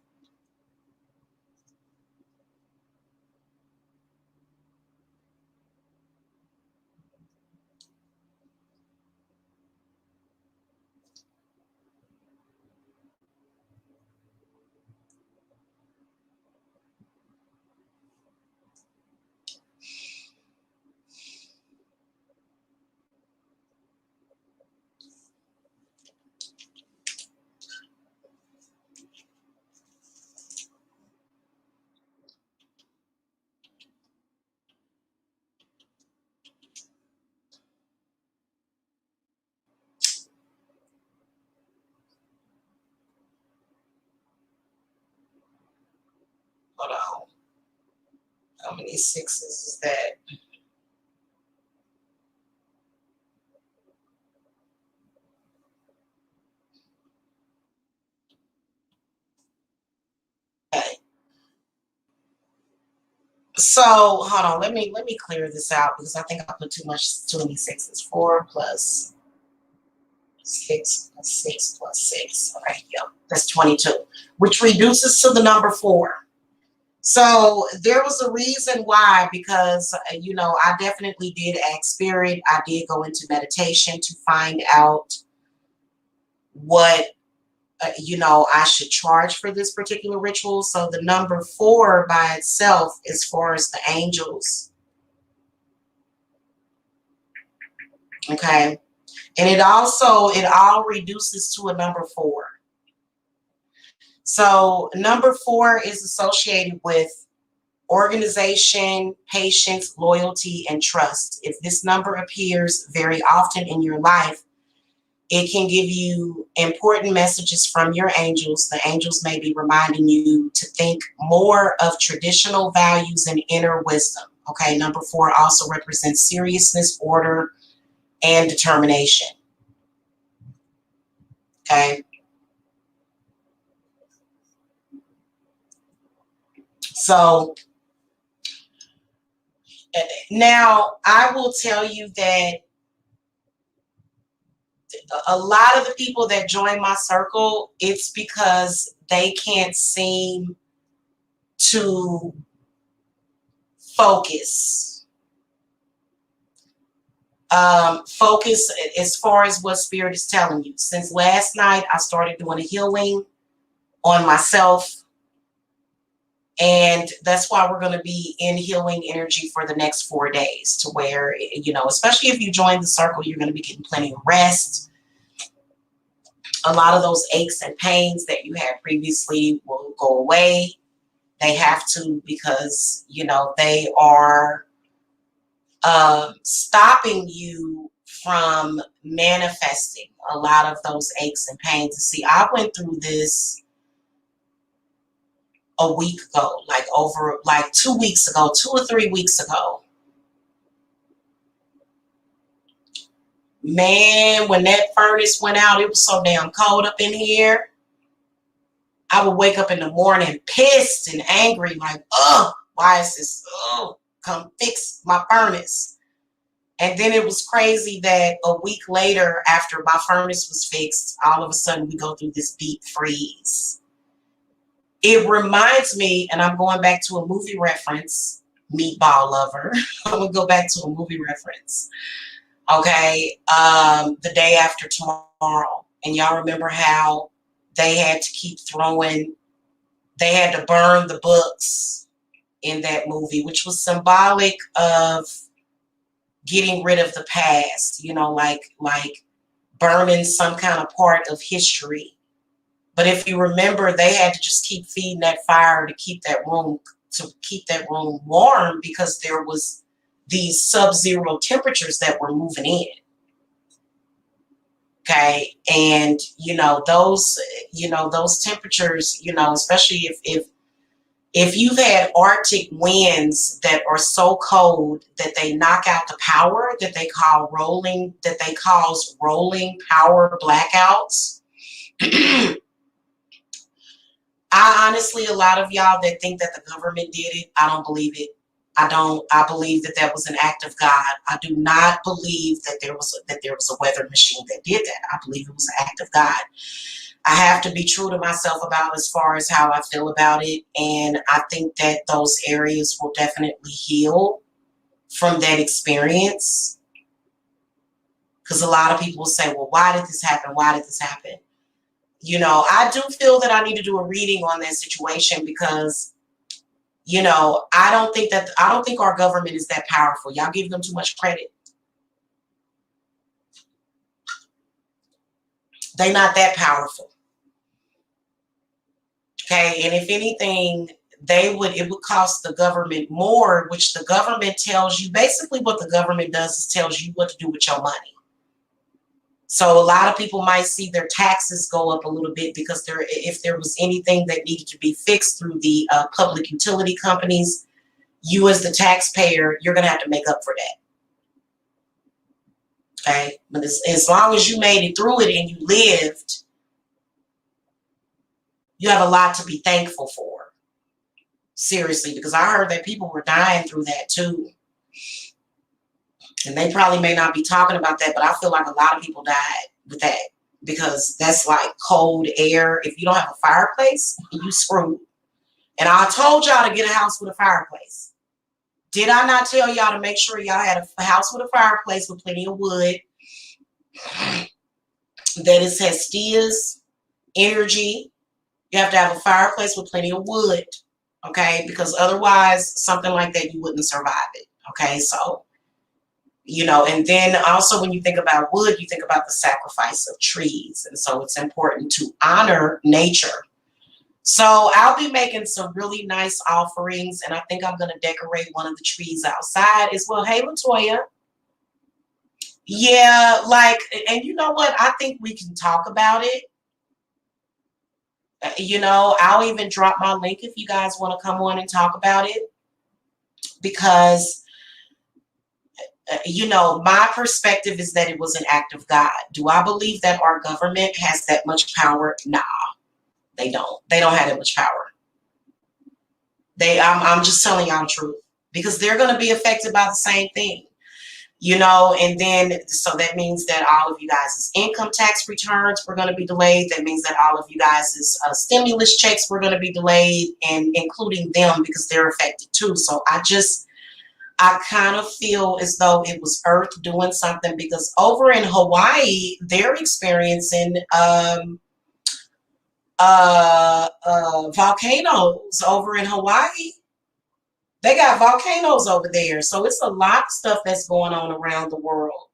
S1: Hold on. How many sixes is that? Okay. So hold on, let me clear this out because I think I put too many sixes. 4 plus 6 plus 6 plus 6. Okay, yep, that's 22, which reduces to the number 4. So there was a reason why, because, you know, I definitely did ask spirit. I did go into meditation to find out what, you know, I should charge for this particular ritual. So the number 4 by itself, as far as the angels, okay, and it all reduces to a number 4. So number 4 is associated with organization, patience, loyalty, and trust. If this number appears very often in your life, it can give you important messages from your angels. The angels may be reminding you to think more of traditional values and inner wisdom. Okay, number 4 also represents seriousness, order, and determination. Okay. So now I will tell you that a lot of the people that join my circle, it's because they can't seem to focus. Focus as far as what spirit is telling you. Since last night, I started doing a healing on myself. And that's why we're going to be in healing energy for the next 4 days, to where, you know, especially if you join the circle, you're going to be getting plenty of rest. A lot of those aches and pains that you had previously will go away. They have to, because, you know, they are stopping you from manifesting a lot of those aches and pains. See, I went through this a week ago, like 2 weeks ago, 2 or 3 weeks ago. Man, when that furnace went out, it was so damn cold up in here. I would wake up in the morning pissed and angry, like, ugh, why is this? Oh, come fix my furnace. And then it was crazy that a week later, after my furnace was fixed, all of a sudden we go through this deep freeze. It reminds me, and I'm going back to a movie reference, Meatball Lover. I'm going to go back to a movie reference. Okay, The Day After Tomorrow. And y'all remember how they had to keep throwing, they had to burn the books in that movie, which was symbolic of getting rid of the past, you know, like burning some kind of part of history. But if you remember, they had to just keep feeding that fire to keep that room warm, because there was these sub-zero temperatures that were moving in. Okay, and those temperatures, especially if you've had Arctic winds that are so cold that they knock out the power, that cause rolling power blackouts. I honestly, a lot of y'all that think that the government did it, I don't believe it. I believe that was an act of God. I do not believe that there was a weather machine that did that. I believe it was an act of God. I have to be true to myself about as far as how I feel about it. And I think that those areas will definitely heal from that experience. Because a lot of people will say, well, why did this happen? Why did this happen? I do feel that I need to do a reading on that situation, because, I don't think our government is that powerful. Y'all give them too much credit. They're not that powerful. Okay, and if anything, it would cost the government more, which the government tells you, basically what the government does is tells you what to do with your money. So a lot of people might see their taxes go up a little bit, because if there was anything that needed to be fixed through the public utility companies, you as the taxpayer, you're going to have to make up for that. Okay, but as long as you made it through it and you lived, you have a lot to be thankful for. Seriously, because I heard that people were dying through that too. And they probably may not be talking about that, but I feel like a lot of people died with that, because that's like cold air. If you don't have a fireplace, you screwed. And I told y'all to get a house with a fireplace. Did I not tell y'all to make sure y'all had a house with a fireplace with plenty of wood, that it has steers, energy? You have to have a fireplace with plenty of wood, okay? Because otherwise, something like that, you wouldn't survive it, okay? So, and then also when you think about wood, you think about the sacrifice of trees. And so it's important to honor nature. So I'll be making some really nice offerings, and I think I'm going to decorate one of the trees outside as well. Hey, LaToya. Yeah, and you know what? I think we can talk about it. I'll even drop my link if you guys want to come on and talk about it, because, my perspective is that it was an act of God. Do I believe that our government has that much power? Nah, they don't. They don't have that much power. I'm just telling y'all the truth, because they're going to be affected by the same thing. And then, so that means that all of you guys' income tax returns were going to be delayed. That means that all of you guys' stimulus checks were going to be delayed, and including them, because they're affected too. So I kind of feel as though it was Earth doing something, because over in Hawaii, they're experiencing volcanoes over in Hawaii. They got volcanoes over there. So it's a lot of stuff that's going on around the world,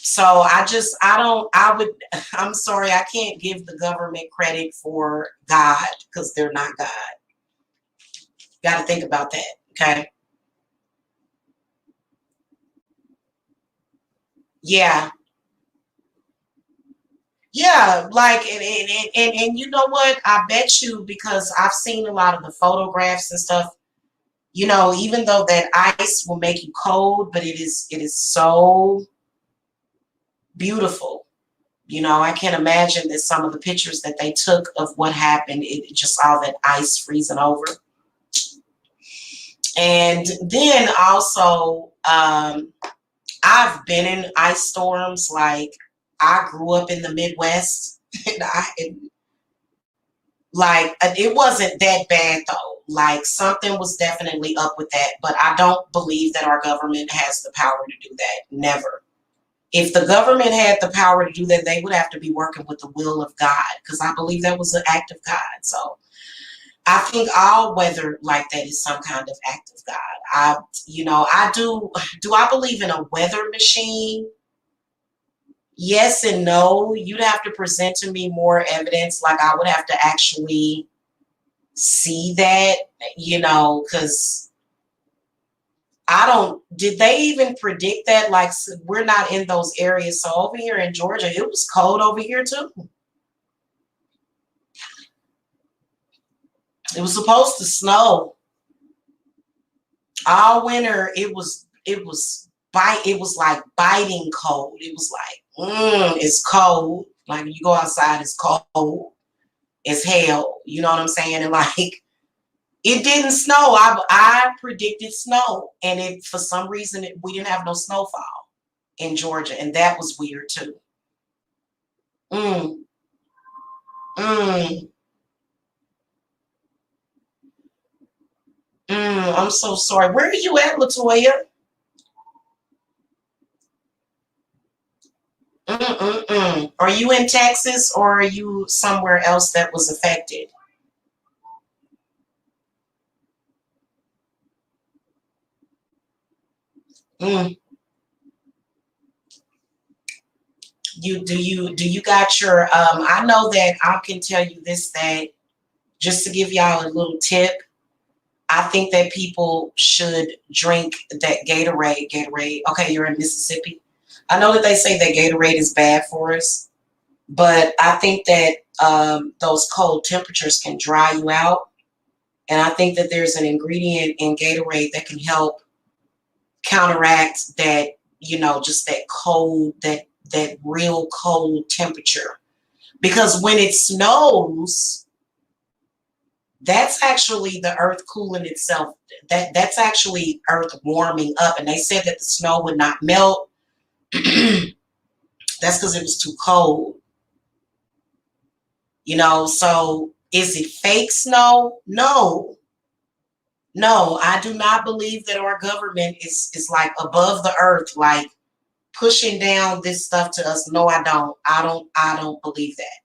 S1: So I'm sorry, I can't give the government credit for God, because they're not God. Got to think about that, okay? Yeah. Yeah, and you know what? I bet you, because I've seen a lot of the photographs and stuff, even though that ice will make you cold, but it is so beautiful, I can't imagine that some of the pictures that they took of what happened, it just all that ice freezing over. And then also, I've been in ice storms. Like, I grew up in the Midwest, and it wasn't that bad though. Like, something was definitely up with that, but I don't believe that our government has the power to do that. Never. If the government had the power to do that, they would have to be working with the will of God, because I believe that was an act of God. So I think all weather like that is some kind of act of God. I do I believe in a weather machine? Yes and no. You'd have to present to me more evidence. Like, I would have to actually see that, because did they even predict that? Like, we're not in those areas. So over here in Georgia, it was cold over here too. It was supposed to snow all winter. It was like biting cold. It was like, it's cold. Like, you go outside, it's cold. It's hell. You know what I'm saying? And like, it didn't snow. I predicted snow, and for some reason we didn't have no snowfall in Georgia, and that was weird too. Mm, mm, I'm so sorry. Where are you at, Latoya? Are you in Texas, or are you somewhere else that was affected? Mm. Do you got your I know that I can tell you this, that just to give y'all a little tip, I think that people should drink that Gatorade. Okay, you're in Mississippi. I know that they say that Gatorade is bad for us, but I think that those cold temperatures can dry you out. And I think that there's an ingredient in Gatorade that can help counteract that, just that cold, that real cold temperature. Because when it snows, that's actually the earth cooling itself. That's actually earth warming up. And they said that the snow would not melt. That's because it was too cold. So is it fake snow? No. No, I do not believe that our government is like above the earth, like pushing down this stuff to us. No, I don't. I don't believe that.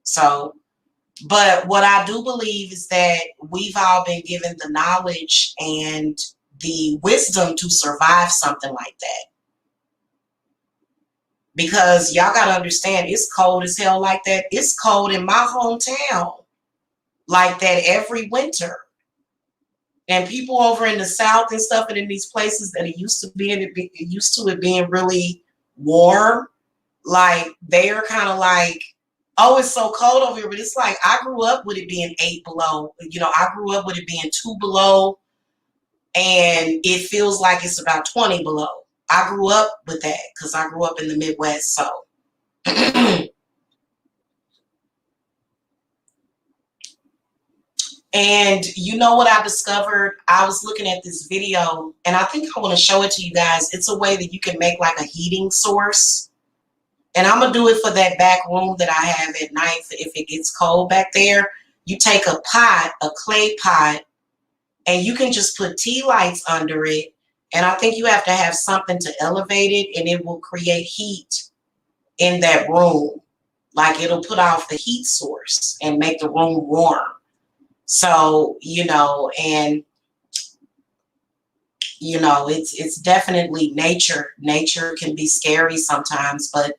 S1: So, but what I do believe is that we've all been given the knowledge and the wisdom to survive something like that. Because y'all got to understand, it's cold as hell like that. It's cold in my hometown like that every winter. And people over in the South and stuff, and in these places that it used to it being really warm, like they are kind of like, oh, it's so cold over here. But it's like, I grew up with it being 8 below. I grew up with it being 2 below, and it feels like it's about 20 below. I grew up with that because I grew up in the Midwest. So and you know what I discovered? I was looking at this video, and I think I want to show it to you guys. It's a way that you can make like a heating source. And I'm going to do it for that back room that I have at night if it gets cold back there. You take a pot, a clay pot, and you can just put tea lights under it. And I think you have to have something to elevate it, and it will create heat in that room. Like, it'll put off the heat source and make the room warm. So, and it's definitely nature. Nature can be scary sometimes, but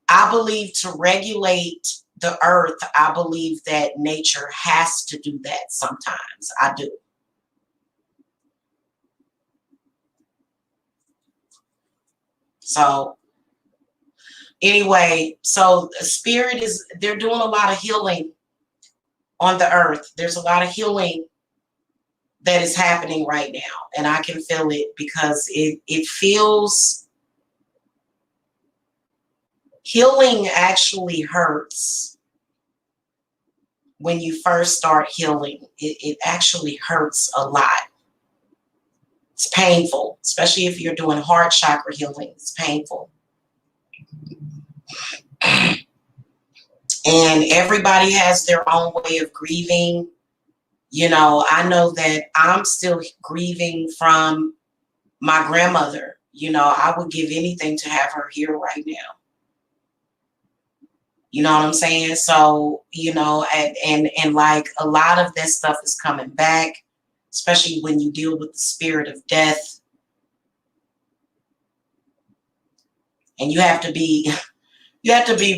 S1: I believe to regulate the earth, I believe that nature has to do that sometimes. I do. So anyway, so the spirit they're doing a lot of healing on the earth. There's a lot of healing that is happening right now, and I can feel it because it feels Healing actually hurts when you first start healing. It actually hurts a lot. It's painful, especially if you're doing heart chakra healing. It's painful. And everybody has their own way of grieving. You know, I know that I'm still grieving from my grandmother. You know, I would give anything to have her here right now. You know what I'm saying? So, you know, and like a lot of this stuff is coming back, especially when you deal with the spirit of death. And you have to be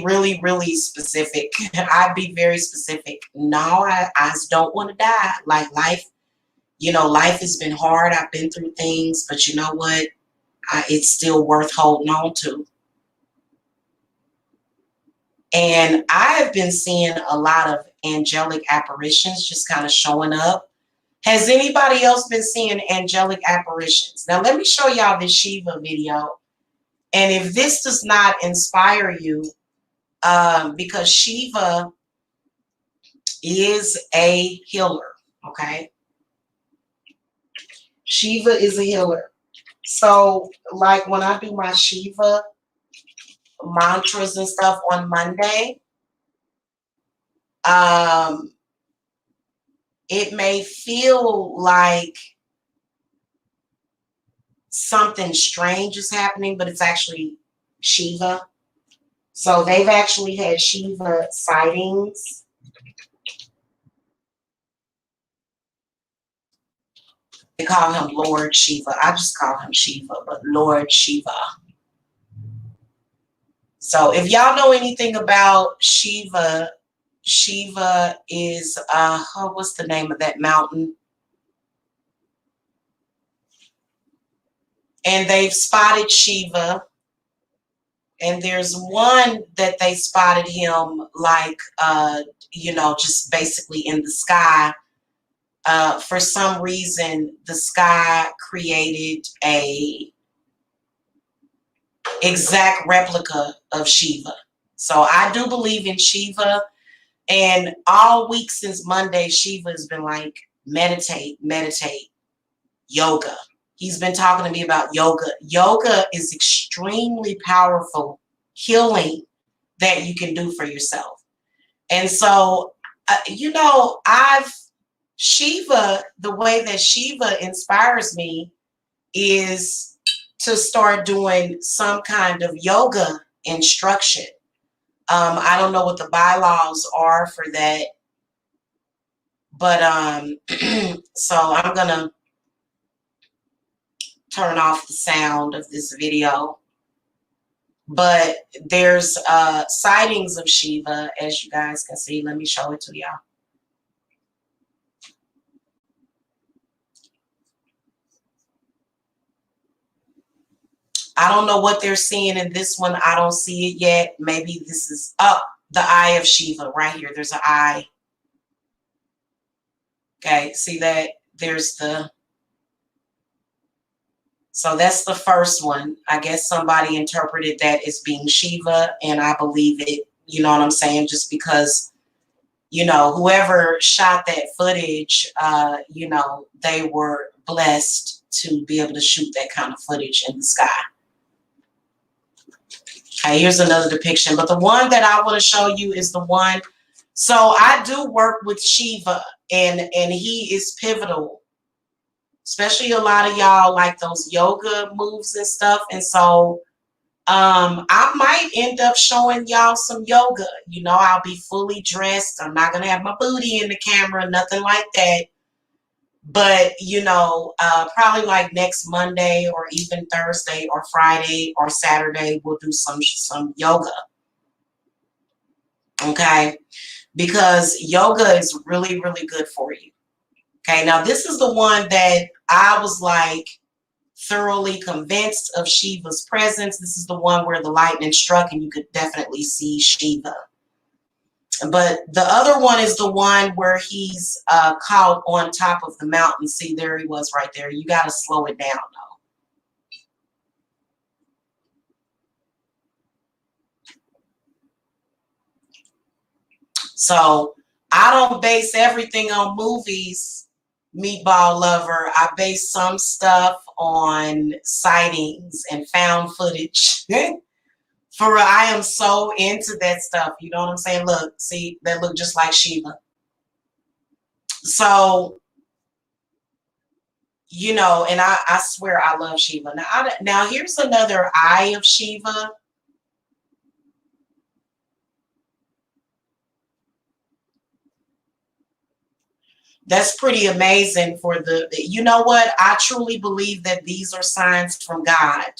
S1: really, really specific. I'd be very specific. No, I just don't want to die. Like life, you know, life has been hard. I've been through things, but you know what? It's still worth holding on to. And I have been seeing a lot of angelic apparitions just kind of showing up. Has anybody else been seeing angelic apparitions? Now, let me show y'all this Shiva video. And if this does not inspire you, because Shiva is a healer, okay? Shiva is a healer. So, like when I do my Shiva mantras and stuff on Monday, it may feel like something strange is happening, but it's actually Shiva. So they've actually had Shiva sightings. They call him Lord Shiva. I just call him Shiva, but Lord Shiva. So if y'all know anything about Shiva, Shiva is, what's the name of that mountain? And they've spotted Shiva. And there's one that they spotted him like, you know, just basically in the sky. For some reason, the sky created a exact replica of Shiva. So I do believe in Shiva. And all week since Monday, Shiva has been like, meditate, meditate, yoga. He's been talking to me about yoga. Yoga is extremely powerful healing that you can do for yourself. And so, you know, Shiva, the way that Shiva inspires me is to start doing some kind of yoga instruction. I don't know what the bylaws are for that, but so I'm gonna turn off the sound of this video. But there's sightings of Shiva, as you guys can see. Let me show it to y'all. I don't know what they're seeing in this one. I don't see it yet. Maybe this is the eye of Shiva right here. There's an eye. Okay, see that? There's the, so that's the first one. I guess somebody interpreted that as being Shiva, and I believe it. You know what I'm saying? Just because, you know, whoever shot that footage, you know, they were blessed to be able to shoot that kind of footage in the sky. Okay, here's another depiction. But the one that I want to show you is the one. So I do work with Shiva, and he is pivotal. Especially a lot of y'all like those yoga moves and stuff. And so I might end up showing y'all some yoga. You know, I'll be fully dressed. I'm not going to have my booty in the camera, nothing like that. But, you know, probably like next Monday or even Thursday or Friday or Saturday, we'll do some yoga. Okay? Because yoga is really, really good for you. Okay, now this is the one that I was like thoroughly convinced of Shiva's presence. This is the one where the lightning struck and you could definitely see Shiva. But the other one is the one where he's caught on top of the mountain. See, there he was right there. You got to slow it down, though. So I don't base everything on movies, Meatball Lover. I base some stuff on sightings and found footage. For real, I am so into that stuff. You know what I'm saying? Look, see, that look just like Shiva. So, you know, and I swear I love Shiva. Now here's another eye of Shiva. That's pretty amazing for you know what? I truly believe that these are signs from God.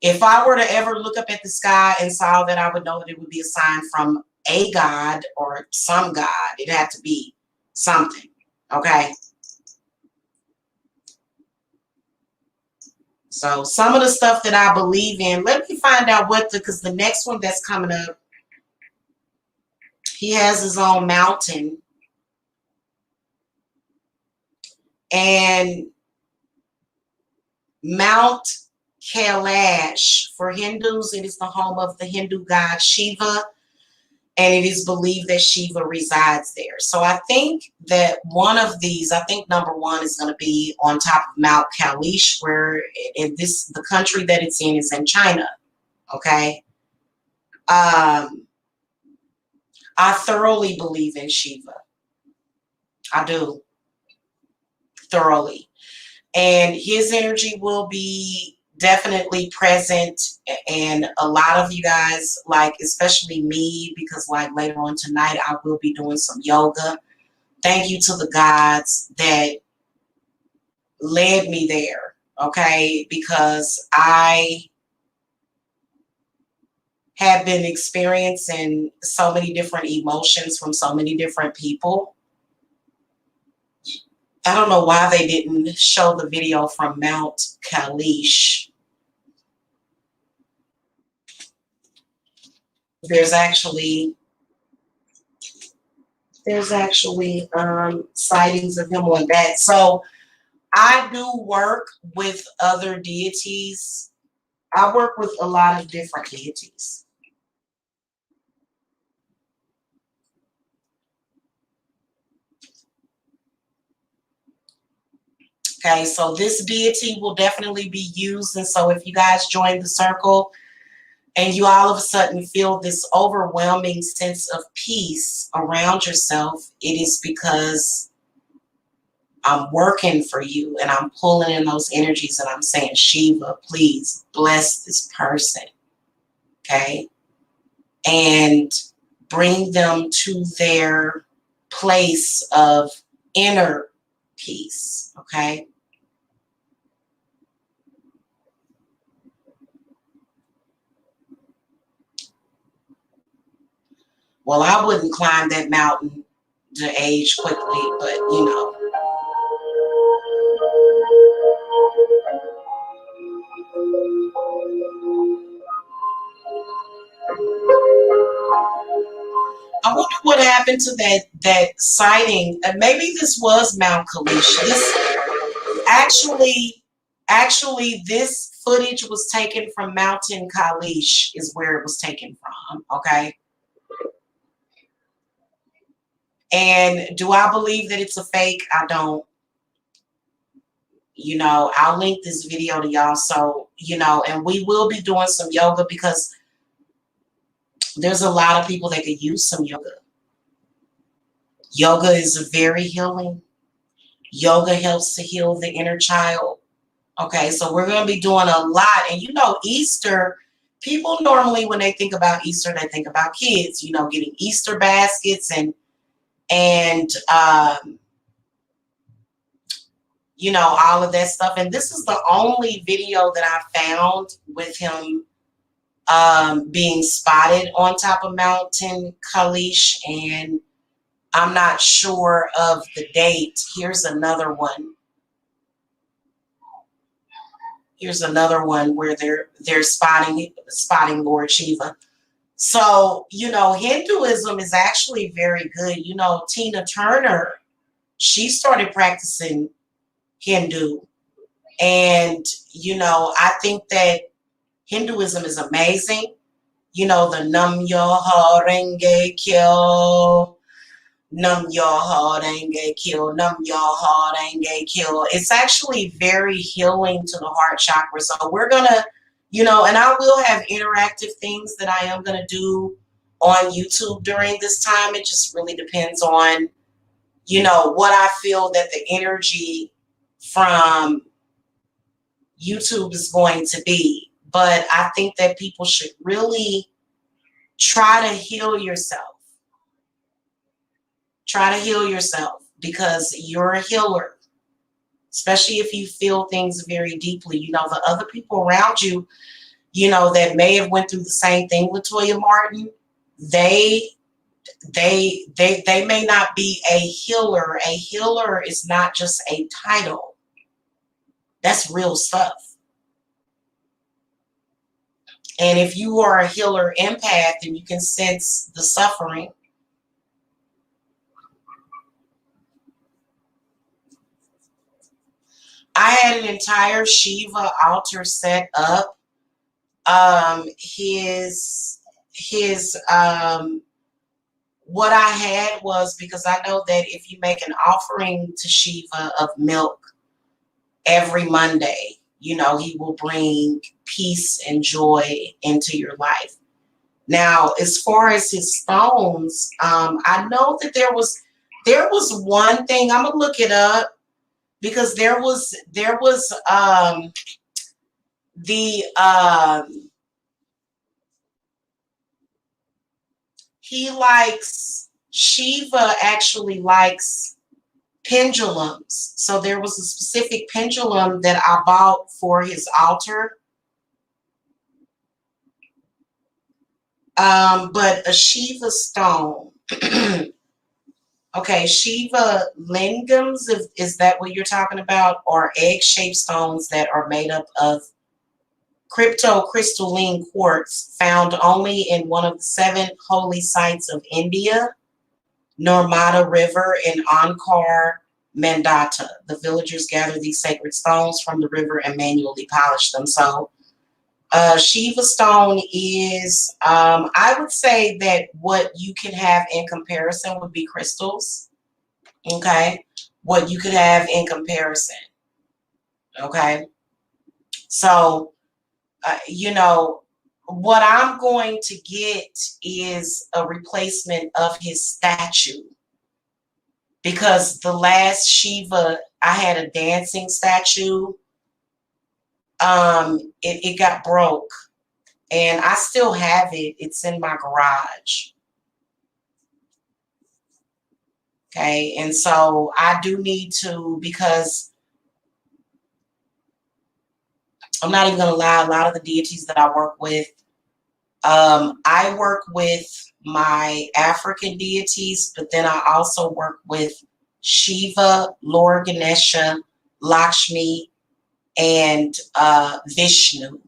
S1: If I were to ever look up at the sky and saw that, I would know that it would be a sign from a God or some God. It had to be something. Okay. So some of the stuff that I believe in, let me find out because the next one that's coming up, he has his own mountain. And Mount Kailash, for Hindus, it is the home of the Hindu god Shiva, and it is believed that Shiva resides there. So I think that one of these, I think number one is going to be on top of Mount Kailash, where the country that it's in is in China. Okay. I thoroughly believe in Shiva. I do. Thoroughly. And his energy will be definitely present, and a lot of you guys, like especially me, because like later on tonight I will be doing some yoga. Thank you to the gods that led me there, okay, because I have been experiencing so many different emotions from so many different people. I don't know why they didn't show the video from Mount Kailash. There's actually sightings of him on that. So I do work with other deities. I work with a lot of different deities. Okay, so this deity will definitely be used. And so if you guys join the circle and you all of a sudden feel this overwhelming sense of peace around yourself, it is because I'm working for you and I'm pulling in those energies and I'm saying, Shiva, please bless this person. Okay. And bring them to their place of inner peace. Okay. Well, I wouldn't climb that mountain to age quickly, but you know. I wonder what happened to that sighting. Maybe this was Mount Kailash. This actually this footage was taken from Mountain Kailash, is where it was taken from. Okay. And do I believe that it's a fake? I don't. You know, I'll link this video to y'all. So, you know, and we will be doing some yoga because there's a lot of people that could use some yoga. Yoga is very healing. Yoga helps to heal the inner child. Okay, so we're going to be doing a lot. And you know, Easter, people normally, when they think about Easter, they think about kids, you know, getting Easter baskets and you know, all of that stuff. And this is the only video that I found with him being spotted on top of Mountain Kailash, and I'm not sure of the date. Here's another one. Here's another one where they're spotting Lord Shiva. So, you know, Hinduism is actually very good. You know, Tina Turner, she started practicing Hindu. And, you know, I think that Hinduism is amazing. You know, the Nam Myoho Renge Kyo, numb your heart ain't get killed, numb your heart ain't get killed. It's actually very healing to the heart chakra. So we're gonna, and I will have interactive things that I am gonna do on YouTube during this time. It just really depends on, what I feel that the energy from YouTube is going to be. But I think that people should really try to heal yourself. Try to heal yourself because you're a healer, especially if you feel things very deeply. The other people around you, that may have went through the same thing with Toya Martin, they may not be a healer. A healer is not just a title. That's real stuff. And if you are a healer empath, then you can sense the suffering. I had an entire Shiva altar set up. What I had was, because I know that if you make an offering to Shiva of milk every Monday, he will bring peace and joy into your life. Now, as far as his stones, I know that there was one thing. I'm gonna look it up because there was Shiva actually likes pendulums. So there was a specific pendulum that I bought for his altar. But a Shiva stone. Okay, Shiva lingams, is that what you're talking about? Or egg-shaped stones that are made up of cryptocrystalline quartz found only in one of the 7 holy sites of India, Narmada River in Ankar, Mandata. The villagers gather these sacred stones from the river and manually polish them. So Shiva stone is, I would say that what you can have in comparison would be crystals. Okay. What you could have in comparison. Okay. So, what I'm going to get is a replacement of his statue. Because the last Shiva, I had a dancing statue. It got broke. And I still have it. It's in my garage. Okay. And so I do need to, because I'm not even going to lie, a lot of the deities that I work with, I work with my African deities, but then I also work with Shiva, Lord Ganesha, Lakshmi, and Vishnu.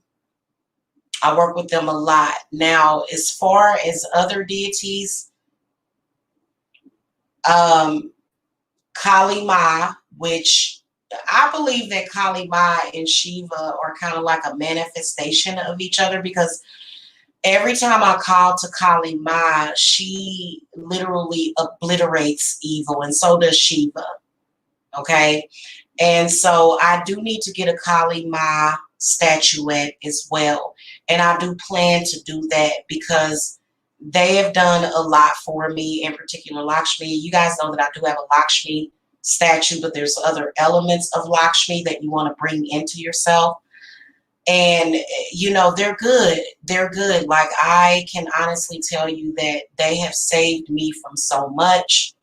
S1: I work with them a lot. Now, as far as other deities, Kali Ma, which I believe that Kali Ma and Shiva are kind of like a manifestation of each other, because every time I call to Kali Ma, she literally obliterates evil, and so does Shiva. Okay. And so I do need to get a Kali Ma statuette as well. And I do plan to do that because they have done a lot for me, in particular Lakshmi. You guys know that I do have a Lakshmi statue, but there's other elements of Lakshmi that you want to bring into yourself. And, they're good. They're good. Like, I can honestly tell you that they have saved me from so much.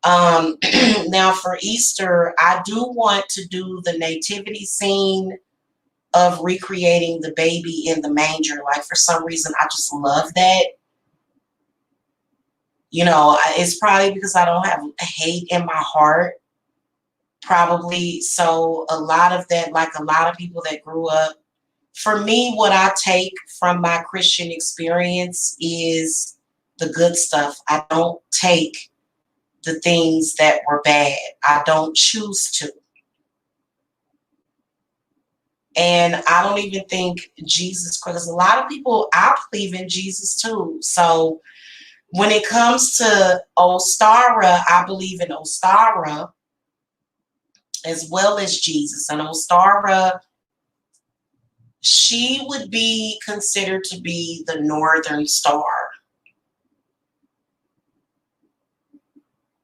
S1: Now for Easter, I do want to do the nativity scene of recreating the baby in the manger. Like, for some reason, I just love that. It's probably because I don't have hate in my heart. Probably. So a lot of that, like a lot of people that grew up, for me, what I take from my Christian experience is the good stuff. I don't take the things that were bad. I don't choose to. And I don't even think Jesus, because a lot of people, I believe in Jesus too. So When it comes to Ostara, I believe in Ostara as well as Jesus. And Ostara, she would be considered to be the northern star.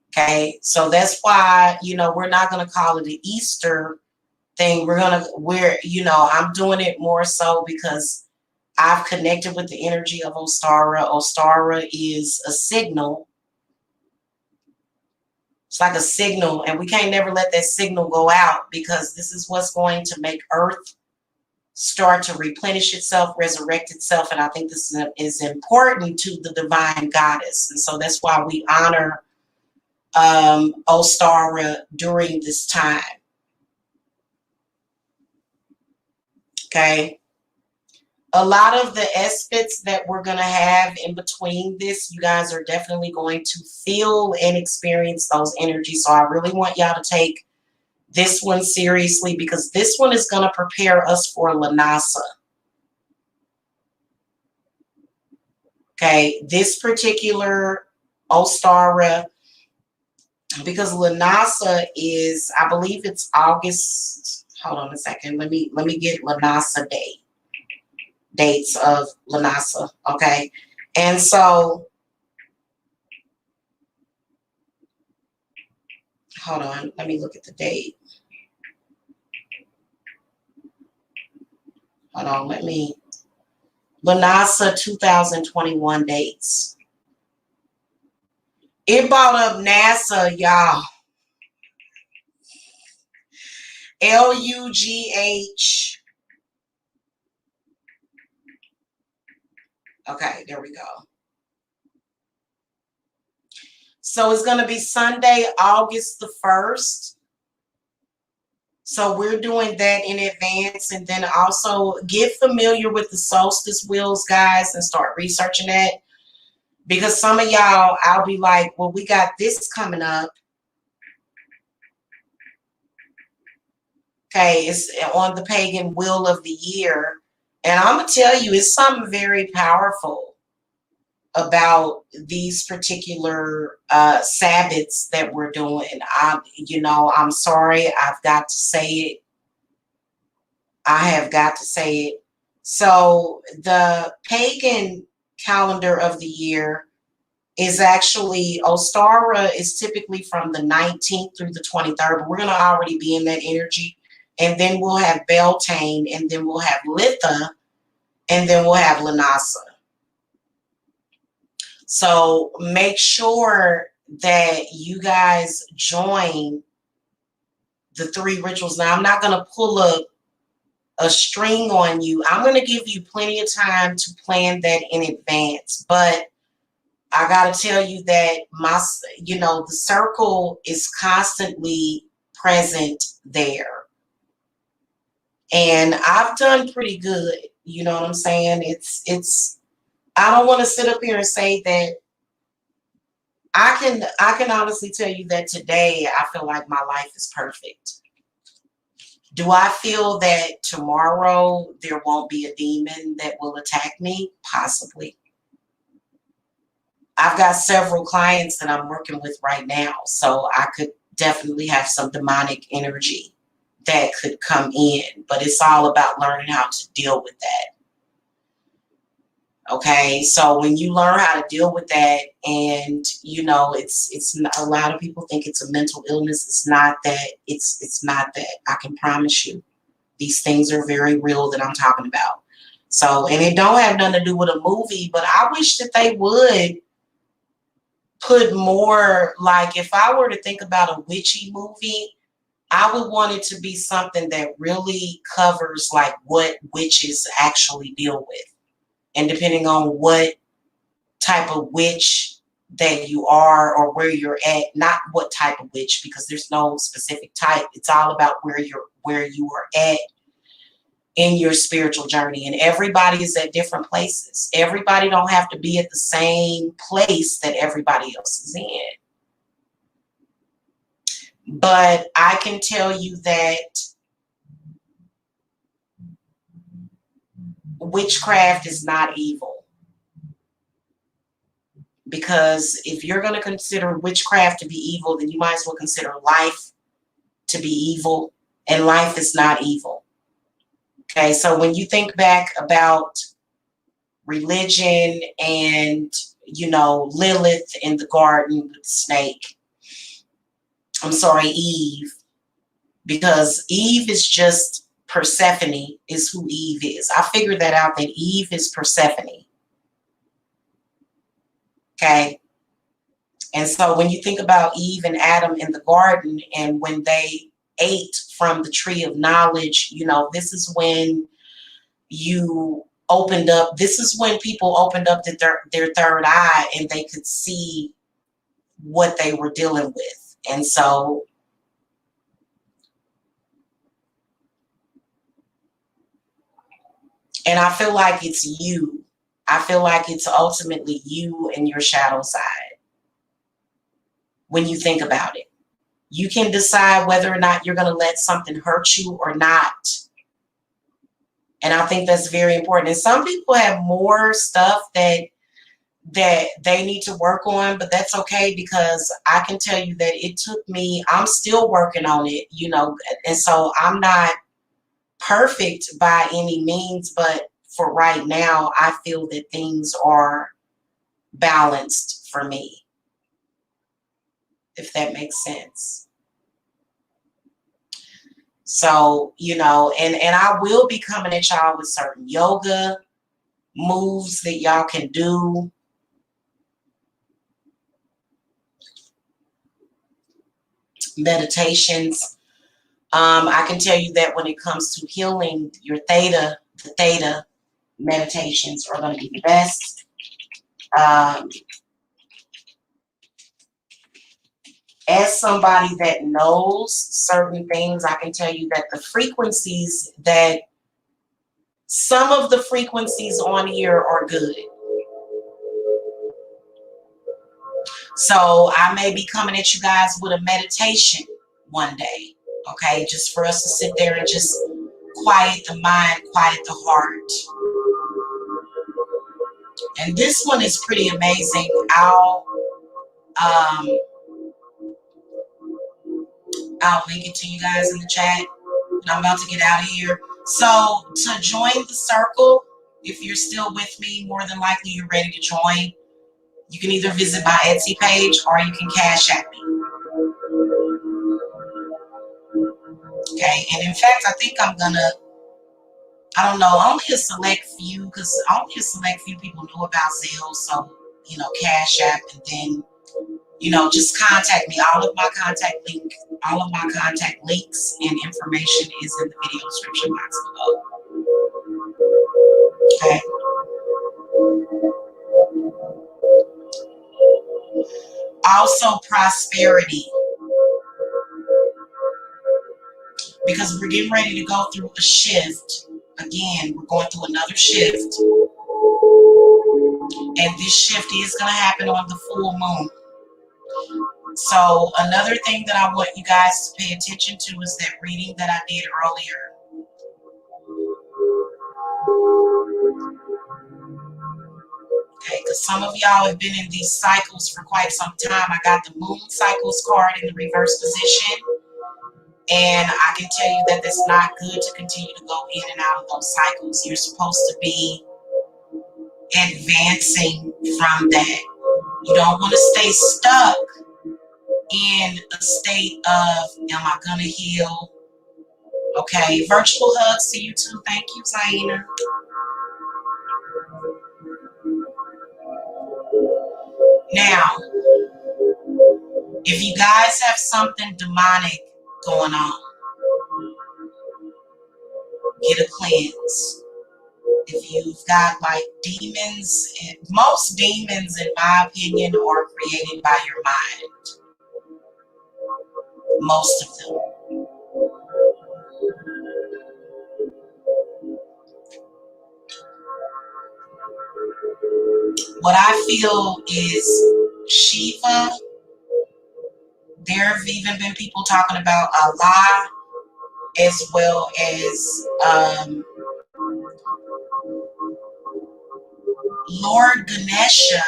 S1: Okay, so that's why, we're not going to call it an Easter thing. I'm doing it more so because I've connected with the energy of Ostara. Ostara is a signal. It's like a signal, and we can't never let that signal go out, because this is what's going to make Earth start to replenish itself, resurrect itself. And I think this is important to the divine goddess. And so that's why we honor Ostara during this time. Okay. A lot of the aspects that we're going to have in between this, you guys are definitely going to feel and experience those energies. So I really want y'all to take this one seriously, because this one is going to prepare us for Lanasa. Okay, this particular Ostara, because Lanasa is, I believe it's August. Hold on a second. Let me get Lanasa dates of Lanasa. Okay, and so hold on. Let me look at the date. Hold on. Lanasa 2021 dates. It brought up NASA, y'all. LUGH. Okay, there we go. So it's going to be Sunday, August the 1st. So we're doing that in advance. And then also get familiar with the solstice wheels, guys, and start researching that. Because some of y'all, I'll be like, well, we got this coming up. Okay, it's on the pagan wheel of the year. And I'm going to tell you, it's something very powerful about these particular Sabbaths that we're doing. I'm sorry, I've got to say it. I have got to say it. So the pagan calendar of the year is actually, Ostara is typically from the 19th through the 23rd, but we're going to already be in that energy. And then we'll have Beltane, and then we'll have Litha, and then we'll have Lanasa. So make sure that you guys join the 3 rituals. Now, I'm not going to pull a string on you. I'm going to give you plenty of time to plan that in advance. But I got to tell you that the circle is constantly present there. And I've done pretty good. You know what I'm saying? I don't want to sit up here and say that I can honestly tell you that today I feel like my life is perfect. Do I feel that tomorrow there won't be a demon that will attack me? Possibly. I've got several clients that I'm working with right now, so I could definitely have some demonic energy that could come in, but it's all about learning how to deal with that. Okay, so when you learn how to deal with that, and it's a lot of people think it's a mental illness. It's not that. It's not that. I can promise you, these things are very real that I'm talking about. So, and it don't have nothing to do with a movie, but I wish that they would put more, like, if I were to think about a witchy movie, I would want it to be something that really covers like what witches actually deal with. And depending on what type of witch that you are or where you're at, not what type of witch, because there's no specific type. It's all about where you are at in your spiritual journey. And everybody is at different places. Everybody don't have to be at the same place that everybody else is in. But I can tell you that witchcraft is not evil, Because if you're going to consider witchcraft to be evil, then you might as well consider life to be evil, and life is not evil. Okay, so when you think back about religion and, you know, Lilith in the garden with the snake, I'm sorry, Eve, because Eve is just Persephone is who Eve is. I figured that out, that Eve is Persephone. Okay. And so when you think about Eve and Adam in the garden, and when they ate from the tree of knowledge, you know, this is when you opened up, this is when people opened up their third eye and they could see what they were dealing with. And so and I feel like it's you. I feel like it's ultimately you and your shadow side. When you think about it, you can decide whether or not you're going to let something hurt you or not. And I think that's very important. And some people have more stuff that they need to work on, but that's okay, because I can tell you that it took me, I'm still working on it, you know, and so I'm not perfect by any means, but for right now, I feel that things are balanced for me, if that makes sense. So, you know, and I will be coming at y'all with certain yoga moves that y'all can do. Meditations. I can tell you that when it comes to healing your theta, the theta meditations are going to be the best. As somebody that knows certain things, I can tell you that the frequencies, that some of the frequencies on here are good. So I may be coming at you guys with a meditation one day, okay? Just for us to sit there and just quiet the mind, quiet the heart. And this one is pretty amazing. I'll link it to you guys in the chat. And I'm about to get out of here. So to join the circle, if you're still with me, more than likely you're ready to join. You can either visit my Etsy page or you can Cashapp me. Okay, and in fact, I think I'm gonna, I don't know, only a select few, because only a select few people know about Zelle, so, you know, Cashapp, and then, you know, just contact me. All of my contact links and information is in the video description box below. Okay. Also, prosperity, because we're getting ready to go through a shift. Again, we're going through another shift, and this shift is going to happen on the full moon. So another thing that I want you guys to pay attention to is that reading that I did earlier. Okay, because some of y'all have been in these cycles for quite some time. I got the moon cycles card in the reverse position, and I can tell you that it's not good to continue to go in and out of those cycles. You're supposed to be advancing from that. You don't want to stay stuck in a state of, am I gonna heal? Okay, virtual hugs to you too. Thank you, Zaina. Now, if you guys have something demonic going on, get a cleanse. If you've got like demons, most demons, in my opinion, are created by your mind. Most of them. What I feel is Shiva. There have even been people talking about Allah, as well as Lord Ganesha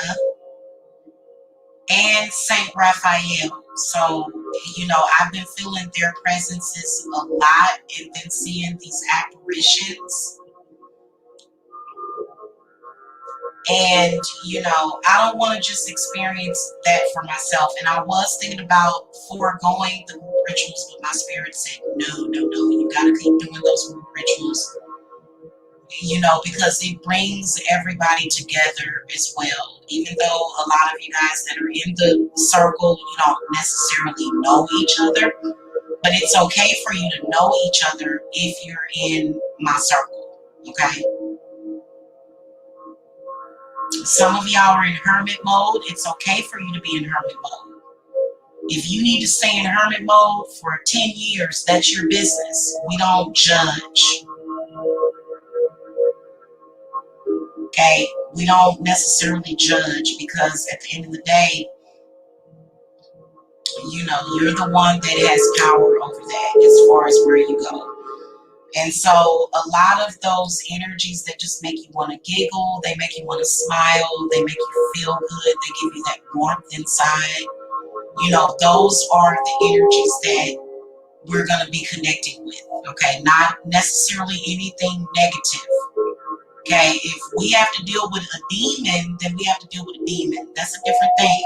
S1: and Saint Raphael. So, you know, I've been feeling their presences a lot and been seeing these apparitions. And, you know, I don't want to just experience that for myself. And I was thinking about foregoing the group rituals, but my spirit said, no, no, no, you got to keep doing those group rituals, you know, because it brings everybody together as well. Even though a lot of you guys that are in the circle, you don't necessarily know each other, but it's okay for you to know each other if you're in my circle, okay? Some of y'all are in hermit mode. It's okay for you to be in hermit mode. If you need to stay in hermit mode for 10 years, that's your business. We don't judge. Okay? We don't necessarily judge because at the end of the day, you know, you're the one that has power over that as far as where you go. And so a lot of those energies that just make you want to giggle, they make you want to smile, they make you feel good, they give you that warmth inside. You know, those are the energies that we're going to be connecting with, okay? Not necessarily anything negative, okay? If we have to deal with a demon, then we have to deal with a demon. That's a different thing.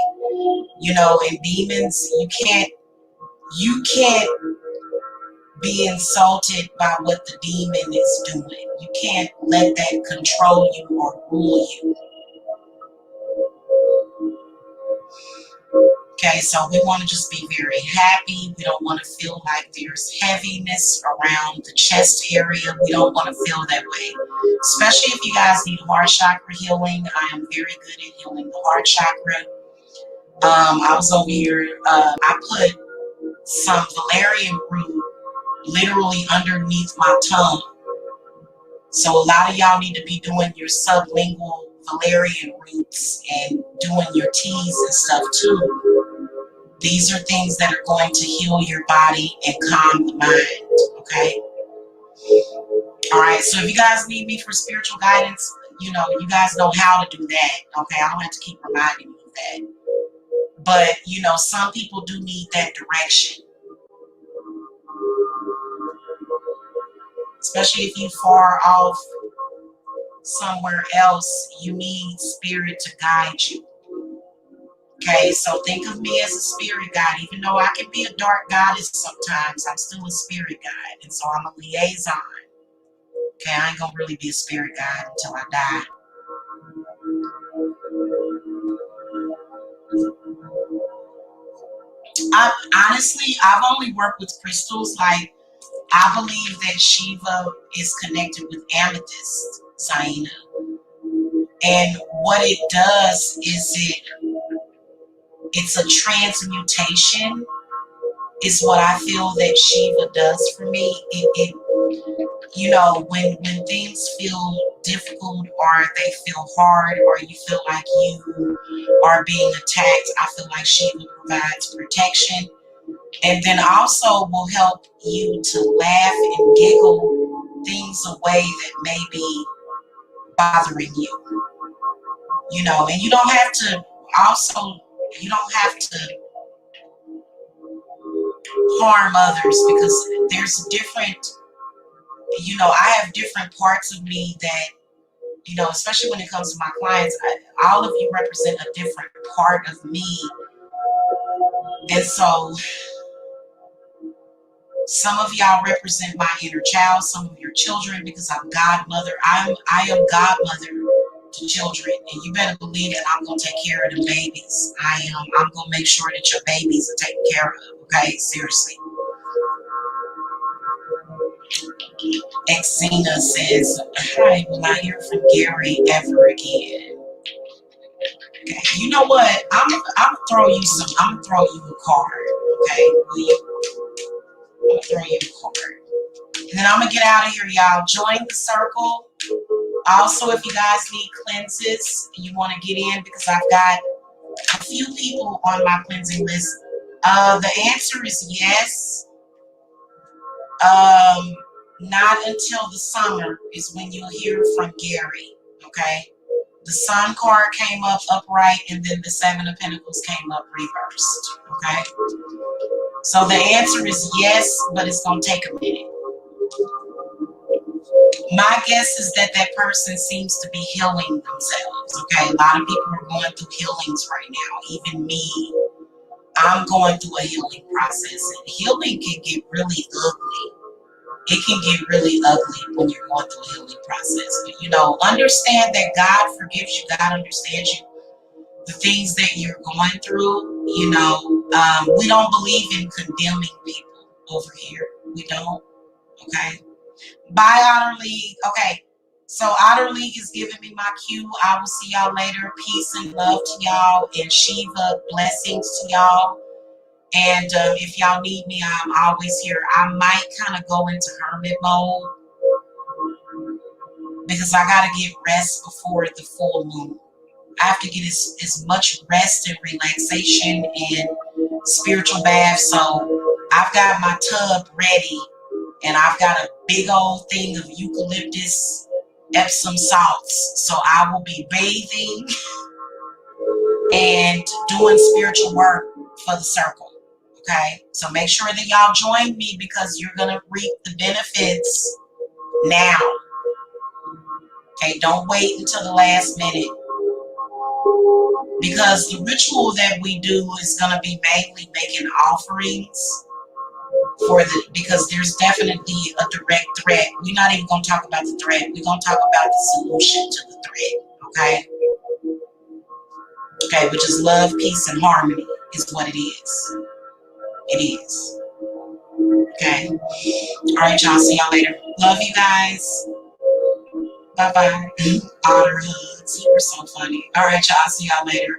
S1: You know, and demons, you can't be insulted by what the demon is doing. You can't let that control you or rule you. Okay, so we want to just be very happy. We don't want to feel like there's heaviness around the chest area. We don't want to feel that way. Especially if you guys need heart chakra healing. I am very good at healing the heart chakra. I was over here, I put some valerian root literally underneath my tongue. So a lot of y'all need to be doing your sublingual valerian roots and doing your teas and stuff too. These are things that are going to heal your body and calm the mind, okay? All right, so if you guys need me for spiritual guidance, you know, you guys know how to do that, okay? I don't have to keep reminding you of that. But, you know, some people do need that direction. Especially if you're far off somewhere else, you need spirit to guide you. Okay, so think of me as a spirit guide. Even though I can be a dark goddess sometimes, I'm still a spirit guide. And so I'm a liaison. Okay, I ain't gonna really be a spirit guide until I die. Honestly, I've only worked with crystals. Like, I believe that Shiva is connected with amethyst, Zaina. And what it does is it's a transmutation is what I feel that Shiva does for me. It you know, when things feel difficult or they feel hard or you feel like you are being attacked, I feel like Shiva provides protection. And then also will help you to laugh and giggle things away that may be bothering you. You know, and you don't have to harm others because there's different, you know, I have different parts of me that, you know, especially when it comes to my clients, all of you represent a different part of me. And so some of y'all represent my inner child, some of your children, because I'm godmother. I am godmother to children, and you better believe that I'm gonna take care of the babies. I'm gonna make sure that your babies are taken care of. Okay, seriously. Xena says, "Hi, will I hear from Gary ever again?" Okay, you know what? I'm gonna throw you a card. Okay, will you? I'm gonna throw you a card. And then I'm gonna get out of here, y'all. Join the circle. Also, if you guys need cleanses, you want to get in because I've got a few people on my cleansing list. The answer is yes. Not until the summer is when you'll hear from Gary. Okay. The Sun card came up upright, and then the Seven of Pentacles came up reversed. Okay? So the answer is yes, but it's going to take a minute. My guess is that that person seems to be healing themselves. Okay? A lot of people are going through healings right now. Even me. I'm going through a healing process. And healing can get really ugly. It can get really ugly when you're going through a healing process. But, you know, understand that God forgives you. God understands you. The things that you're going through, you know, we don't believe in condemning people over here. We don't. Okay. Bye, Outer League. Okay. So Outer League is giving me my cue. I will see y'all later. Peace and love to y'all. And Shiva, blessings to y'all. And if y'all need me, I'm always here. I might kind of go into hermit mode because I got to get rest before the full moon. I have to get as much rest and relaxation and spiritual bath. So I've got my tub ready, and I've got a big old thing of eucalyptus Epsom salts. So I will be bathing and doing spiritual work for the circle. Okay, so make sure that y'all join me because you're gonna reap the benefits now. Okay, don't wait until the last minute because the ritual that we do is gonna be mainly making offerings for because there's definitely a direct threat. We're not even gonna talk about the threat. We're gonna talk about the solution to the threat. Okay. Okay, which is love, peace, and harmony is what it is. It is. Okay. All right, y'all. See y'all later. Love you guys. Bye-bye. Otter hugs. You were so funny. All right, y'all. See y'all later.